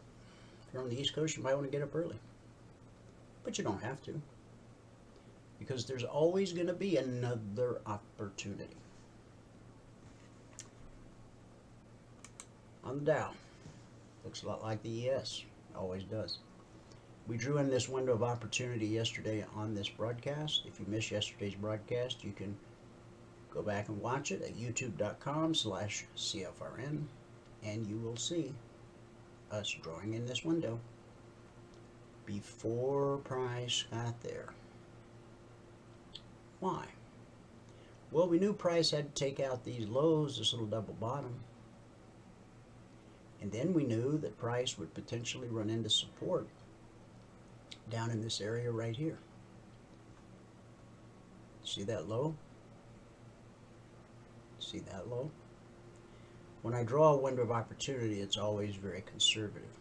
Speaker 3: If you're on the East Coast, you might want to get up early. But you don't have to, because there's always going to be another opportunity. On the Dow, looks a lot like the ES, always does. We drew in this window of opportunity yesterday on this broadcast. If you missed yesterday's broadcast, you can go back and watch it at youtube.com/CFRN, and you will see us drawing in this window before price got there. Why? Well, we knew price had to take out these lows, this little double bottom. And then we knew that price would potentially run into support down in this area right here. See that low? See that low? When I draw a window of opportunity, it's always very conservative.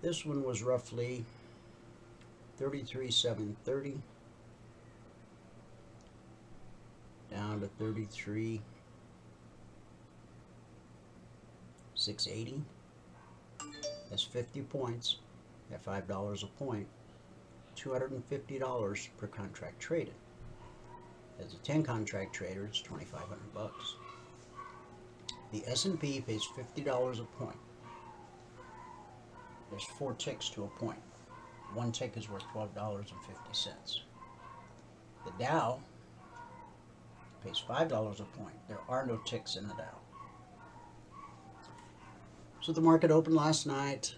Speaker 3: This one was roughly 33,730 down to 33,680. That's 50 points at $5 a point, $250 per contract traded. As a 10 contract trader, it's $2,500. The S&P pays $50 a point. There's 4 ticks to a point. One tick is worth $12.50. The Dow pays $5 a point. There are no ticks in the Dow. So the market opened last night,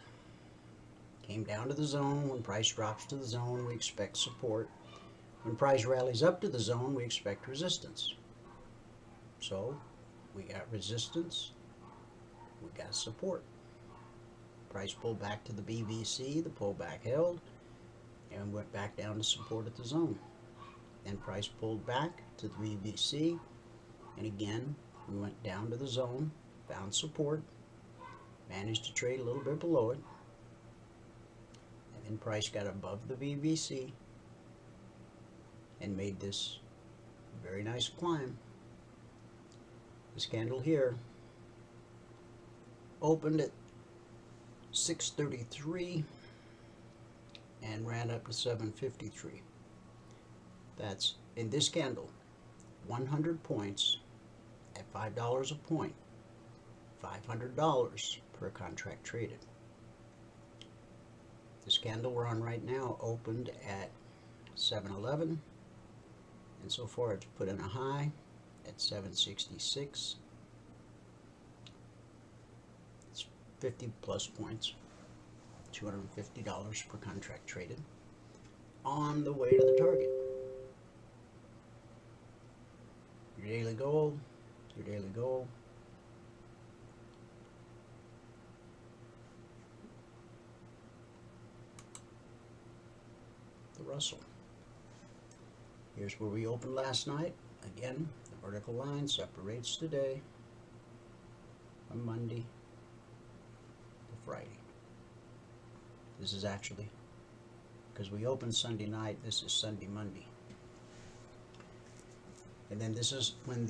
Speaker 3: came down to the zone. When price drops to the zone, we expect support. When price rallies up to the zone, we expect resistance. So we got resistance, we got support. Price pulled back to the BBC, the pullback held, and went back down to support at the zone. Then price pulled back to the BBC, and again we went down to the zone, found support, managed to trade a little bit below it, and then price got above the BBC and made this very nice climb. This candle here opened at 633 and ran up to 753. That's, in this candle, 100 points at $5 a point, $500 per contract traded. This candle we're on right now opened at 711, and so far it's put in a high at 766. It's 50 plus points, $250 per contract traded, on the way to the target. Your daily goal, your daily goal. The Russell. Here's where we opened last night. Again, the vertical line separates today from Monday to Friday. This is actually, because we opened Sunday night, this is Sunday, Monday. And then this is when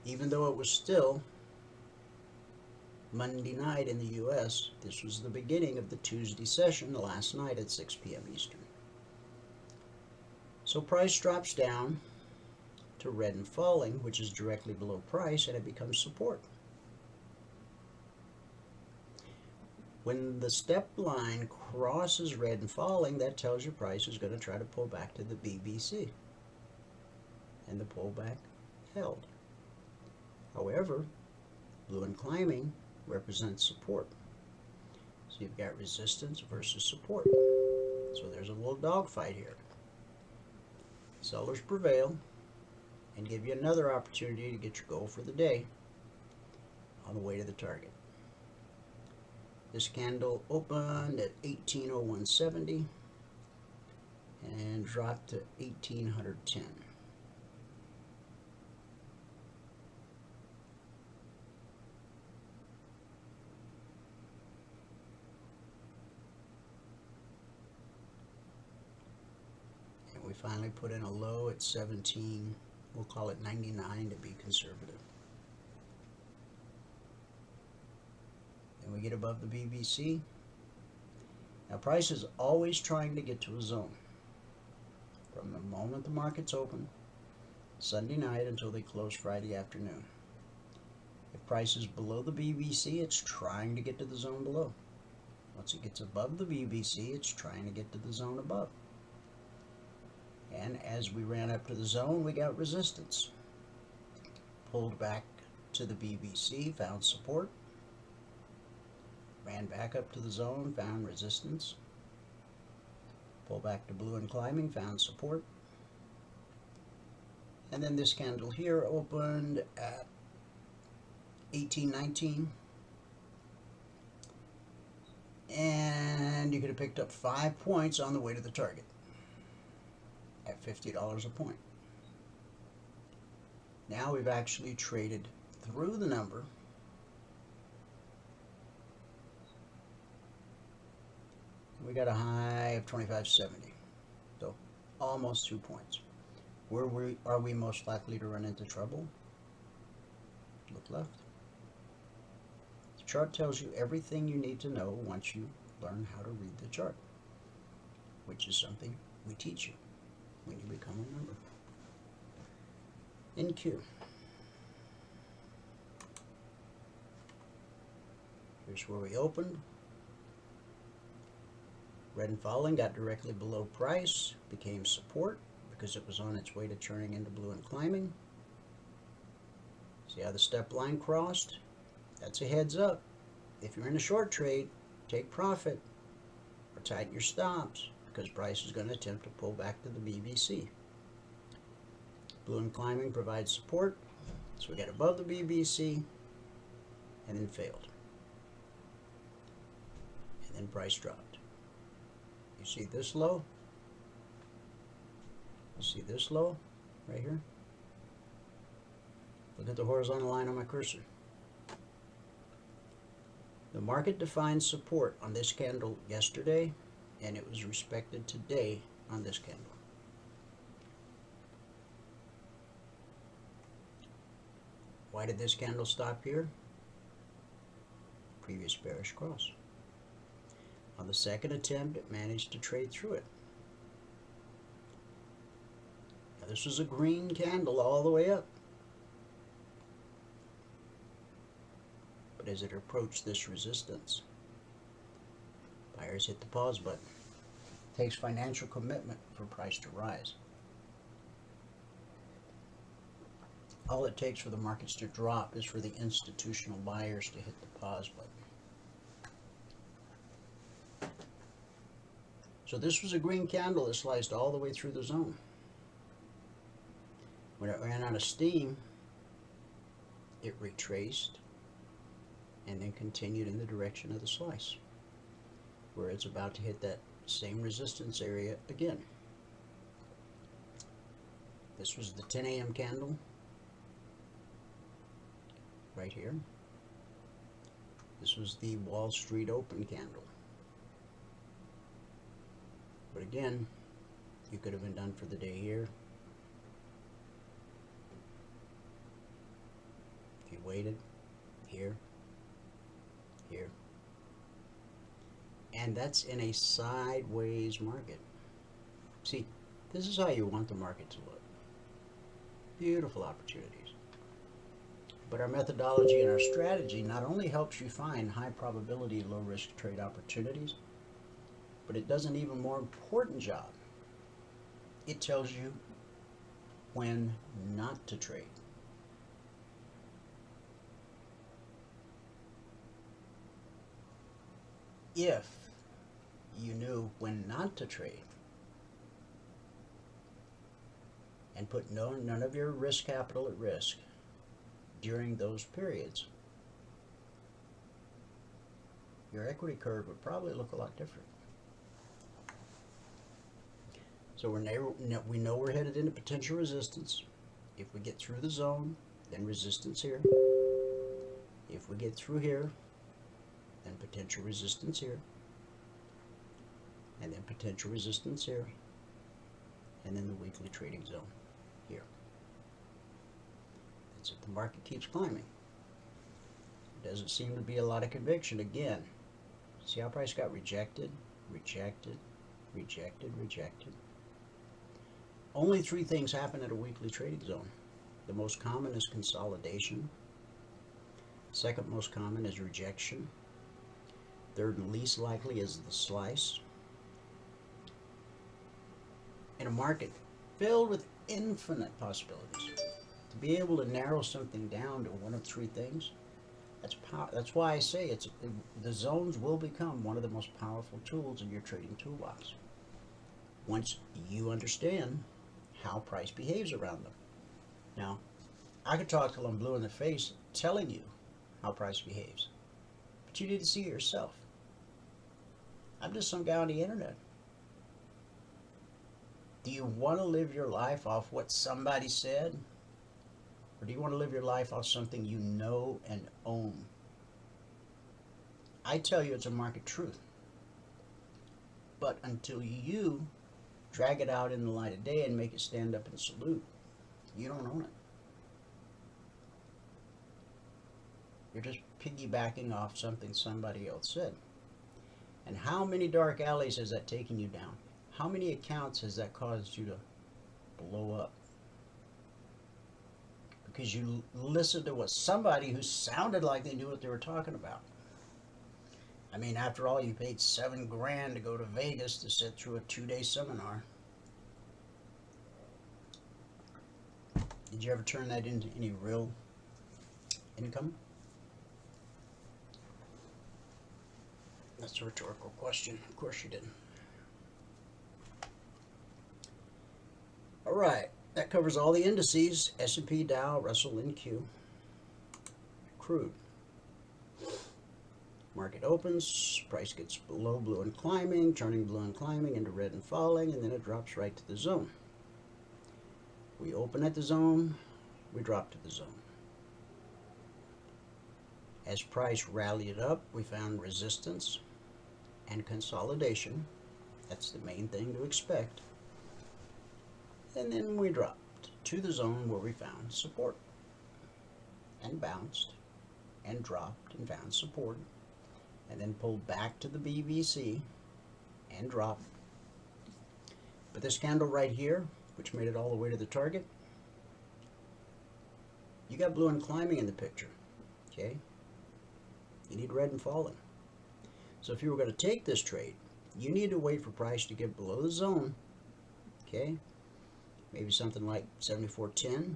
Speaker 3: even though it was still Monday night in the US, this was the beginning of the Tuesday session, the last night at 6 p.m. Eastern. So price drops down to red and falling, which is directly below price, and it becomes support. When the step line crosses red and falling, that tells you price is going to try to pull back to the BBC. And the pullback held. However, blue and climbing represents support. So you've got resistance versus support. So there's a little dogfight here. Sellers prevail and give you another opportunity to get your goal for the day on the way to the target. This candle opened at 1801.70 and dropped to 1810. We finally put in a low at 17, we'll call it 99 to be conservative. Then we get above the BBC. Now price is always trying to get to a zone. From the moment the market's open, Sunday night until they close Friday afternoon. If price is below the BBC, it's trying to get to the zone below. Once it gets above the BBC, it's trying to get to the zone above. And as we ran up to the zone, we got resistance. Pulled back to the BBC, found support. Ran back up to the zone, found resistance. Pulled back to blue and climbing, found support. And then this candle here opened at 1819. And you could have picked up 5 points on the way to the target at $50 a point. Now we've actually traded through the number. We got a high of 25.70, so almost 2 points. Where are we most likely to run into trouble? Look left. The chart tells you everything you need to know once you learn how to read the chart, which is something we teach you when you become a member. In Q. Here's where we opened. Red and falling, got directly below price, became support because it was on its way to turning into blue and climbing. See how the step line crossed? That's a heads up. If you're in a short trade, take profit or tighten your stops, because price is going to attempt to pull back to the BBC. Blue and climbing provides support, so we got above the BBC and then failed. then price dropped. You see this low? You see this low right here? Look at the horizontal line on my cursor. The market defined support on this candle yesterday, and it was respected today on this candle. Why did this candle stop here? Previous bearish cross. On the second attempt, it managed to trade through it. Now, this was a green candle all the way up. But as it approached this resistance, buyers hit the pause button. It takes financial commitment for price to rise. All it takes for the markets to drop is for the institutional buyers to hit the pause button. So this was a green candle that sliced all the way through the zone. When it ran out of steam, it retraced and then continued in the direction of the slice, where it's about to hit that same resistance area again. This was the 10 a.m. candle right here. This was the Wall Street open candle. But again, you could have been done for the day here. If you waited here, here. And that's in a sideways market. See, this is how you want the market to look. Beautiful opportunities. But our methodology and our strategy not only helps you find high probability, low risk trade opportunities, but it does an even more important job. It tells you when not to trade. If you knew when not to trade and put none of your risk capital at risk during those periods, your equity curve would probably look a lot different. So we know we're headed into potential resistance. If we get through the zone, then resistance here. If we get through here, then potential resistance here. And then potential resistance here. And then the weekly trading zone here. That's if the market keeps climbing. There doesn't seem to be a lot of conviction. Again, see how price got rejected, rejected, rejected, rejected. Only three things happen at a weekly trading zone. The most common is consolidation. Second most common is rejection. Third and least likely is the slice. In a market filled with infinite possibilities, to be able to narrow something down to one of three things, that's why I say the zones will become one of the most powerful tools in your trading toolbox. Once you understand how price behaves around them. Now, I could talk till I'm blue in the face telling you how price behaves, but you need to see it yourself. I'm just some guy on the internet. Do you want to live your life off what somebody said? Or do you want to live your life off something you know and own? I tell you it's a market truth. But until you drag it out in the light of day and make it stand up and salute, you don't own it. You're just piggybacking off something somebody else said. And how many dark alleys has that taken you down? How many accounts has that caused you to blow up? Because you listened to what somebody who sounded like they knew what they were talking about. I mean, after all, you paid $7 grand to go to Vegas to sit through a 2-day seminar. Did you ever turn that into any real income? That's a rhetorical question. Of course you didn't. All right, that covers all the indices: S&P, Dow, Russell, NQ. Crude. Market opens, price gets below blue and climbing, turning blue and climbing into red and falling, and then it drops right to the zone. We open at the zone, we drop to the zone. As price rallied up, we found resistance and consolidation. That's the main thing to expect. And then we dropped to the zone where we found support, and bounced and dropped and found support, and then pulled back to the BBC and dropped. But this candle right here, which made it all the way to the target, you got blue and climbing in the picture, okay? You need red and falling. So if you were going to take this trade, you need to wait for price to get below the zone, okay? Maybe something like 74.10,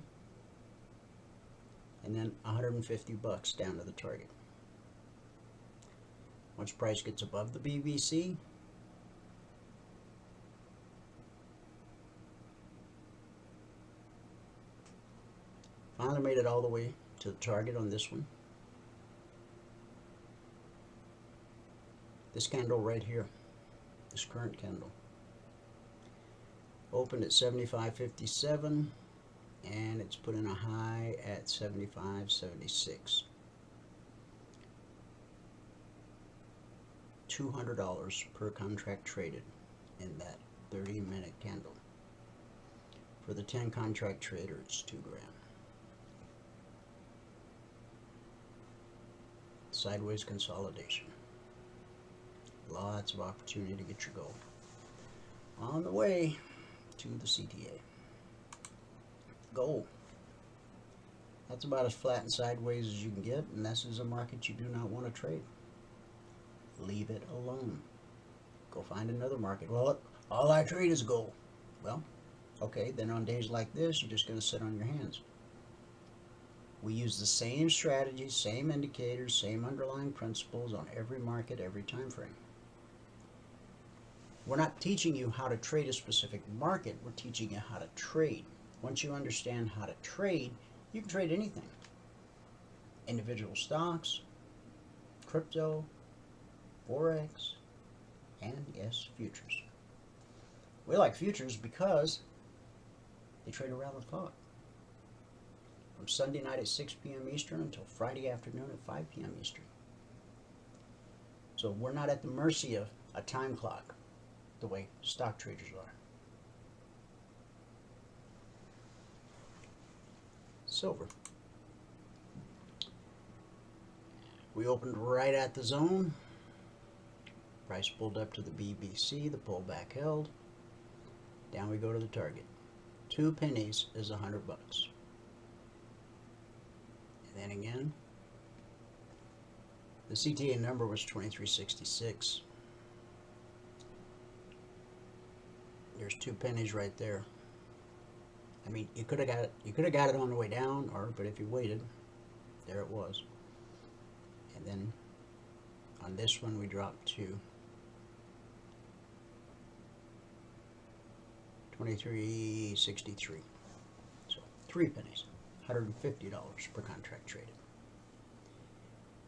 Speaker 3: and then 150 bucks down to the target. Once price gets above the BBC, finally made it all the way to the target on this one. This candle right here, this current candle, opened at 75.57, and it's put in a high at 75.76. $200 per contract traded in that 30-minute candle. For the 10 contract trader, it's $2 grand. Sideways consolidation. Lots of opportunity to get your gold. On the way to the CTA. Gold. That's about as flat and sideways as you can get, and this is a market you do not want to trade. Leave it alone. Go find another market. Well, all I trade is gold. Well, okay, then on days like this, you're just going to sit on your hands. We use the same strategies, same indicators, same underlying principles on every market, every time frame. We're not teaching you how to trade a specific market. We're teaching you how to trade. Once you understand how to trade, you can trade anything. Individual stocks, crypto, Forex, and yes, futures. We like futures because they trade around the clock. From Sunday night at 6 p.m. Eastern until Friday afternoon at 5 p.m. Eastern. So we're not at the mercy of a time clock the way stock traders are. Silver. We opened right at the zone. Price pulled up to the BBC, the pullback held. Down we go to the target. 2 pennies is 100 bucks. And then again, the CTA number was 2366. There's 2 pennies right there. I mean, you could have got it. You could have got it on the way down, but if you waited, there it was. And then on this one, we dropped to 2363. So 3 pennies, $150 per contract traded.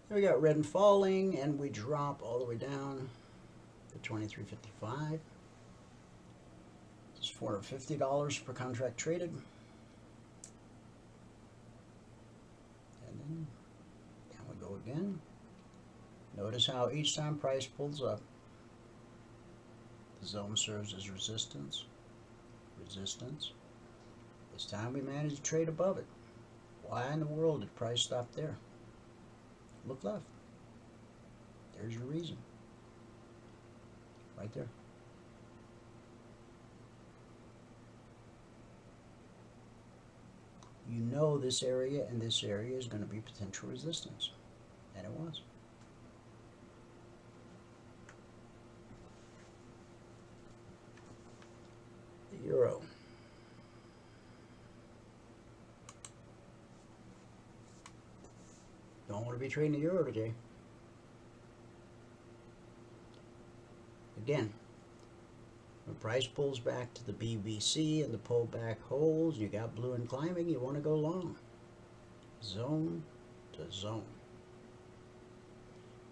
Speaker 3: Then we got red and falling, and we drop all the way down to 23.55. It's $450 per contract traded. And then down we go again. Notice how each time price pulls up, the zone serves as resistance, resistance. This time we managed to trade above it. Why in the world did price stop there? Look left. There's your reason. Right there. You know this area and this area is going to be potential resistance. And it was. The euro. Don't want to be trading the euro today. Again, when price pulls back to the BBC and the pullback holds, you got blue and climbing, you want to go long. Zone to zone.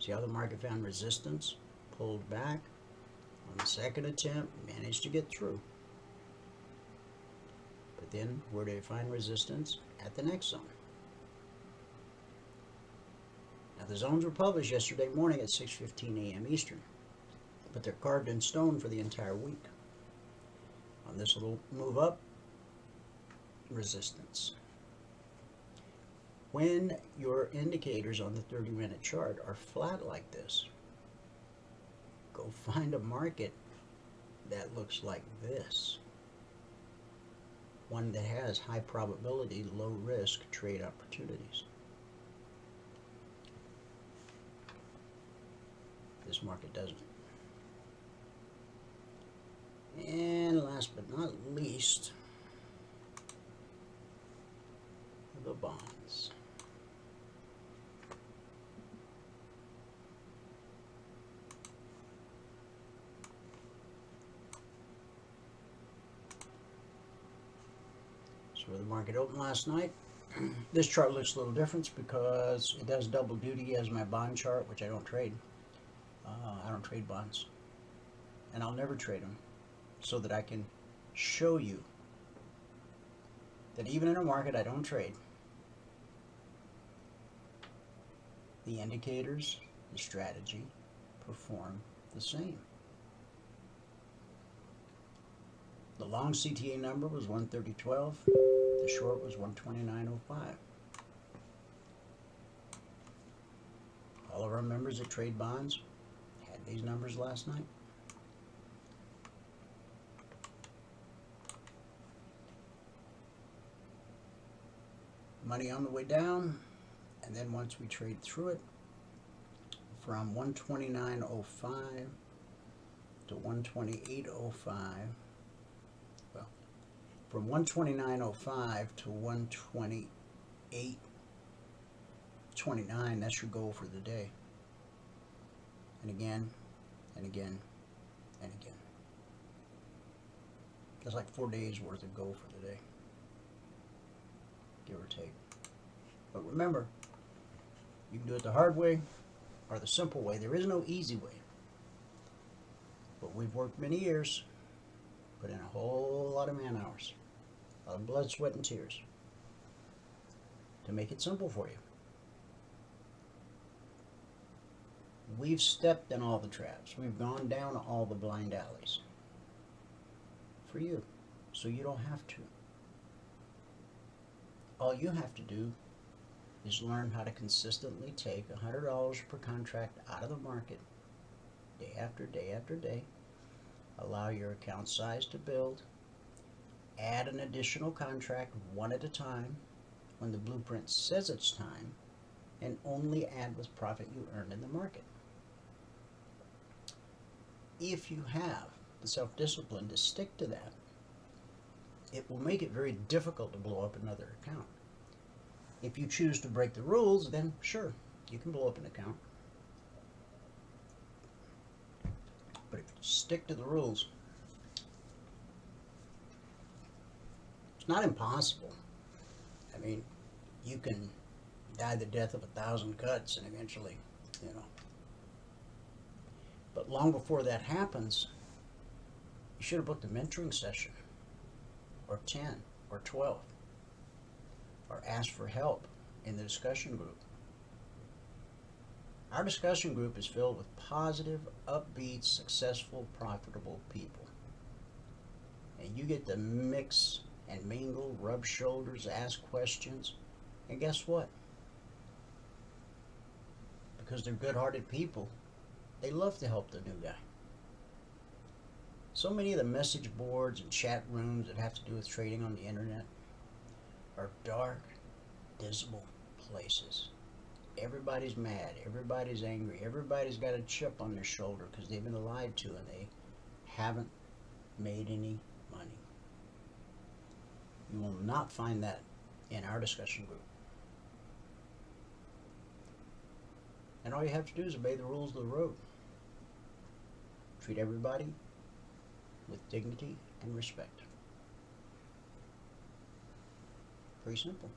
Speaker 3: See how the market found resistance, pulled back. On the second attempt, managed to get through. But then, where did it find resistance? At the next zone. Now, the zones were published yesterday morning at 6:15 a.m. Eastern, but they're carved in stone for the entire week. On this little move up, resistance. When your indicators on the 30-minute chart are flat like this, go find a market that looks like this. One that has high probability, low risk trade opportunities. This market doesn't. And last but not least, the bonds. So where the market opened last night, this chart looks a little different because it does double duty as my bond chart, which I don't trade. I don't trade bonds, and I'll never trade them, so that I can show you that even in a market I don't trade, the indicators, the strategy perform the same. The long CTA number was 130.12. The short was 129.05. All of our members that trade bonds had these numbers last night. Money on the way down, and then once we trade through it, from 129.05 to 128.05, well, from 129.05 to 128.29, that's your goal for the day. And again, and again, and again. That's like 4 days worth of goal for the day, give or take. But remember, you can do it the hard way or the simple way. There is no easy way. But we've worked many years, put in a whole lot of man hours, a lot of blood, sweat, and tears to make it simple for you. We've stepped in all the traps. We've gone down all the blind alleys for you, so you don't have to. All you have to do is learn how to consistently take $100 per contract out of the market day after day after day, allow your account size to build, add an additional contract one at a time when the blueprint says it's time, and only add with profit you earn in the market. If you have the self-discipline to stick to that, it will make it very difficult to blow up another account. If you choose to break the rules, then sure, you can blow up an account. But if you stick to the rules, it's not impossible. I mean, you can die the death of 1,000 cuts and eventually, But long before that happens, you should have booked a mentoring session, or 10, or 12, or asked for help in the discussion group. Our discussion group is filled with positive, upbeat, successful, profitable people. And you get to mix and mingle, rub shoulders, ask questions, and guess what? Because they're good-hearted people, they love to help the new guy. So many of the message boards and chat rooms that have to do with trading on the internet are dark, dismal places. Everybody's mad, everybody's angry, everybody's got a chip on their shoulder because they've been lied to and they haven't made any money. You will not find that in our discussion group. And all you have to do is obey the rules of the road. Treat everybody with dignity and respect. Pretty simple.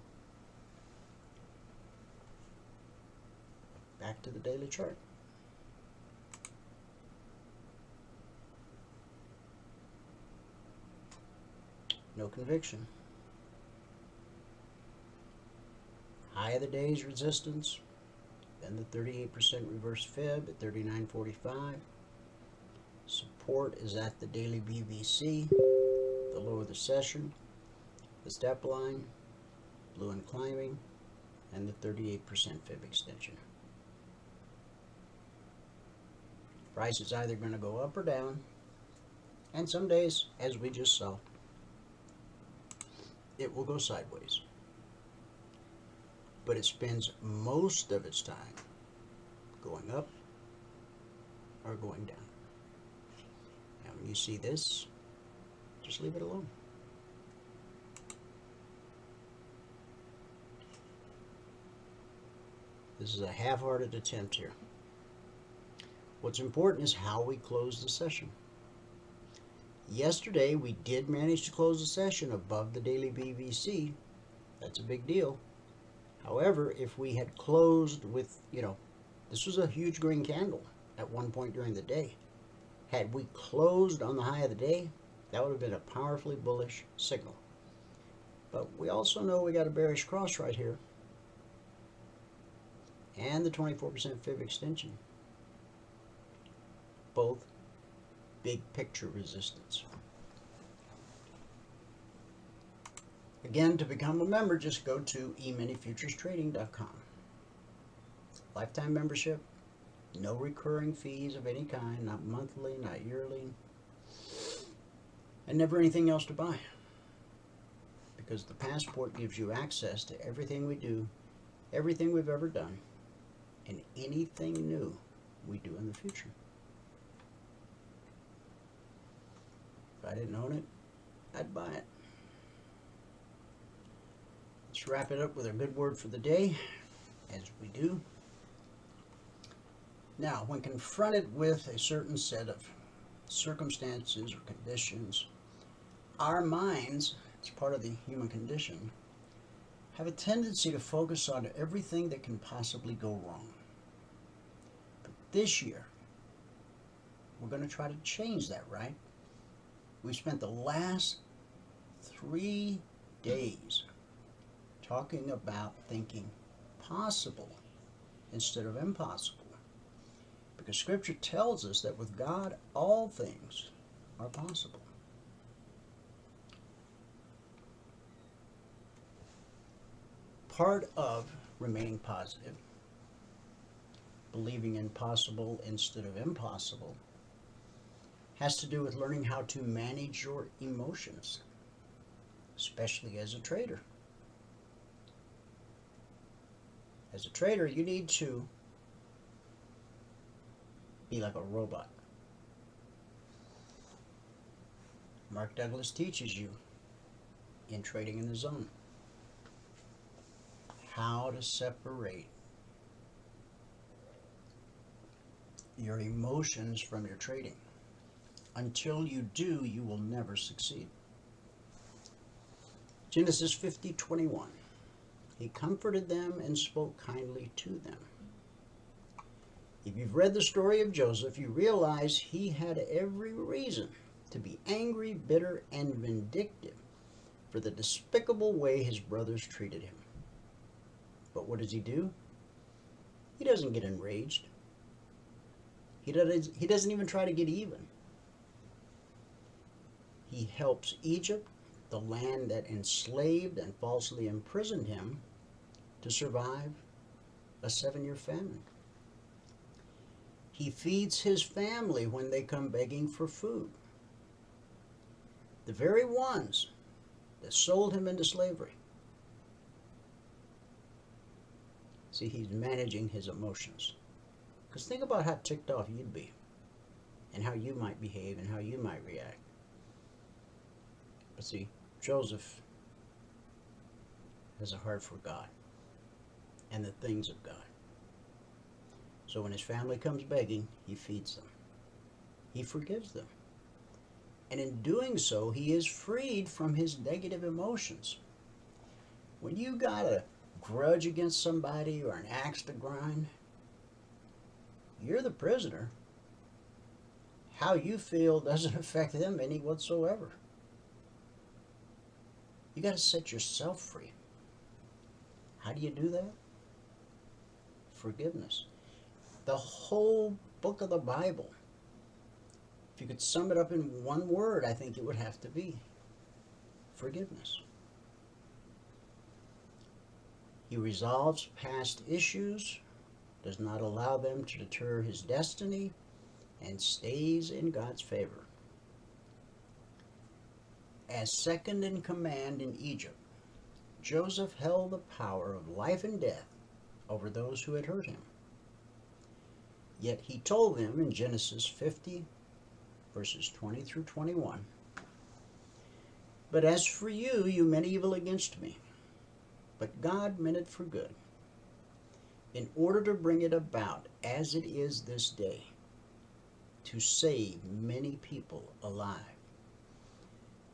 Speaker 3: Back to the daily chart. no conviction. High of the day's resistance, then the 38% reverse fib at 39.45. Support is at the daily BBC, the low of the session, the step line, blue and climbing, and the 38% fib extension. Price is either going to go up or down, and some days, as we just saw, it will go sideways. But it spends most of its time going up or going down. Now when you see this, just leave it alone. This is a half-hearted attempt here. What's important is how we close the session. Yesterday we did manage to close the session above the daily BBC. That's a big deal. However, if we had closed with, this was a huge green candle at one point during the day. Had we closed on the high of the day, that would have been a powerfully bullish signal. But we also know we got a bearish cross right here. And the 24% fib extension. Both big picture resistance. Again, to become a member, just go to eminifuturestrading.com. Lifetime membership, no recurring fees of any kind, not monthly, not yearly, and never anything else to buy. Because the passport gives you access to everything we do, everything we've ever done, and anything new we do in the future. If I didn't own it, I'd buy it. Let's wrap it up with a good word for the day, as we do. Now, when confronted with a certain set of circumstances or conditions, our minds, as part of the human condition, have a tendency to focus on everything that can possibly go wrong. But this year, we're going to try to change that, right? We spent the last 3 days talking about thinking possible instead of impossible. Because Scripture tells us that with God, all things are possible. Part of remaining positive, believing in possible instead of impossible, has to do with learning how to manage your emotions, especially as a trader. As a trader, you need to be like a robot. Mark Douglas teaches you in Trading in the Zone how to separate your emotions from your trading. Until you do, you will never succeed. Genesis 50:21. He comforted them and spoke kindly to them. If you've read the story of Joseph, you realize he had every reason to be angry, bitter, and vindictive for the despicable way his brothers treated him. But what does he do? He doesn't get enraged. He doesn't even try to get even. He helps Egypt, the land that enslaved and falsely imprisoned him, to survive a 7-year famine. He feeds his family when they come begging for food. The very ones that sold him into slavery. See, he's managing his emotions. Because think about how ticked off you'd be, and how you might behave, and how you might react. But see, Joseph has a heart for God and the things of God. So when his family comes begging, he feeds them. He forgives them. And in doing so, he is freed from his negative emotions. When you got a grudge against somebody or an axe to grind, you're the prisoner. How you feel doesn't affect them any whatsoever. You got to set yourself free. How do you do that? Forgiveness. The whole book of the Bible, if you could sum it up in one word, I think it would have to be forgiveness. He resolves past issues, does not allow them to deter his destiny, and stays in God's favor. As second in command in Egypt, Joseph held the power of life and death over those who had hurt him. Yet he told them in Genesis 50, verses 20 through 21, "But as for you, you meant evil against me, but God meant it for good, in order to bring it about as it is this day, to save many people alive.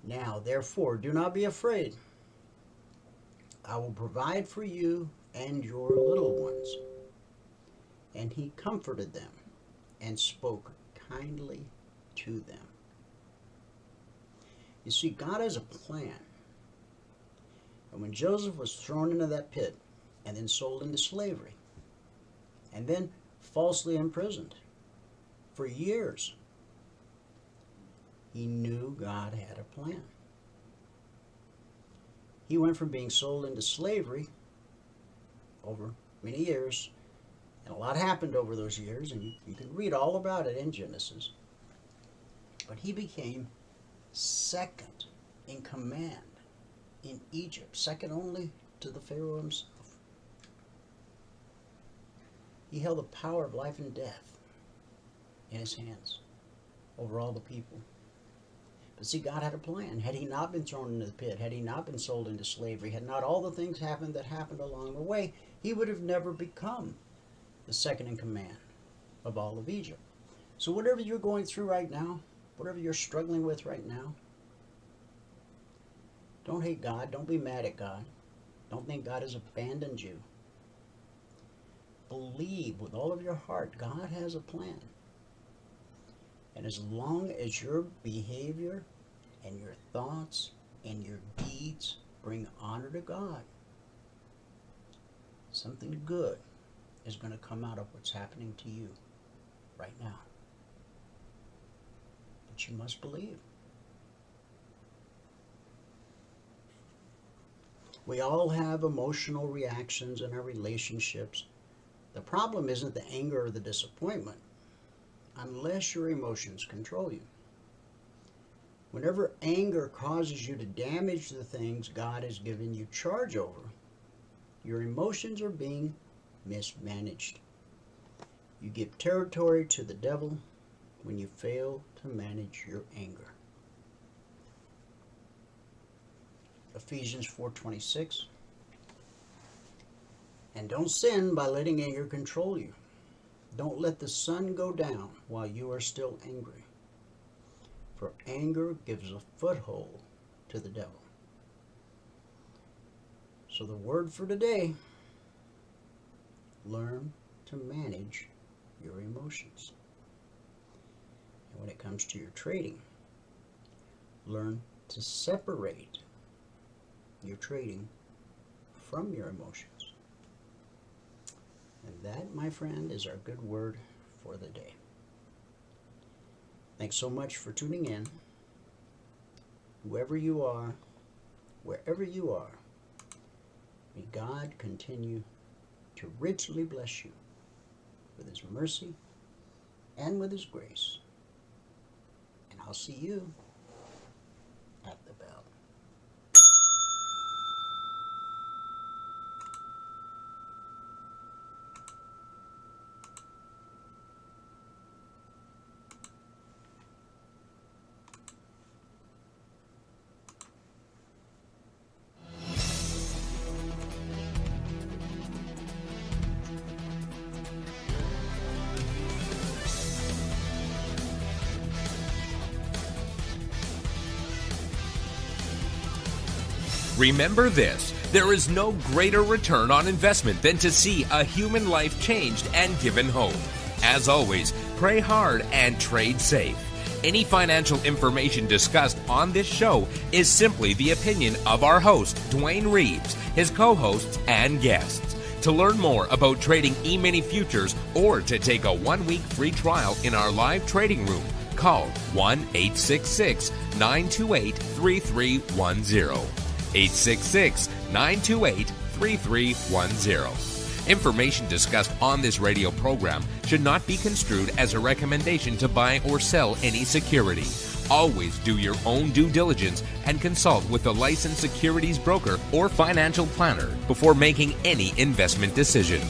Speaker 3: Now, therefore, do not be afraid. I will provide for you and your little ones." And he comforted them and spoke kindly to them. You see, God has a plan. And when Joseph was thrown into that pit and then sold into slavery and then falsely imprisoned for years, he knew God had a plan. He went from being sold into slavery over many years, and a lot happened over those years, and you can read all about it in Genesis. But he became second in command in Egypt, second only to the Pharaoh himself. He held the power of life and death in his hands over all the people. But see, God had a plan. Had he not been thrown into the pit, had he not been sold into slavery, had not all the things happened that happened along the way, he would have never become the second in command of all of Egypt. So whatever you're going through right now, whatever you're struggling with right now, don't hate God. Don't be mad at God. Don't think God has abandoned you. Believe with all of your heart God has a plan. And as long as your behavior and your thoughts and your deeds bring honor to God, something good is going to come out of what's happening to you right now. But you must believe. We all have emotional reactions in our relationships. The problem isn't the anger or the disappointment, unless your emotions control you. Whenever anger causes you to damage the things God has given you charge over, your emotions are being mismanaged. You give territory to the devil when you fail to manage your anger. Ephesians 4:26. And don't sin by letting anger control you. Don't let the sun go down while you are still angry, for anger gives a foothold to the devil. So the word for today, learn to manage your emotions. And when it comes to your trading, learn to separate your trading from your emotions. And that, my friend, is our good word for the day. Thanks so much for tuning in. Whoever you are, wherever you are, may God continue to richly bless you with his mercy and with his grace. And I'll see you at the bell.
Speaker 2: Remember this, there is no greater return on investment than to see a human life changed and given hope. As always, pray hard and trade safe. Any financial information discussed on this show is simply the opinion of our host, Dwayne Reeves, his co-hosts, and guests. To learn more about trading E-mini futures or to take a 1-week free trial in our live trading room, call 1-866-928-3310. 866-928-3310. Information discussed on this radio program should not be construed as a recommendation to buy or sell any security. Always do your own due diligence and consult with a licensed securities broker or financial planner before making any investment decision.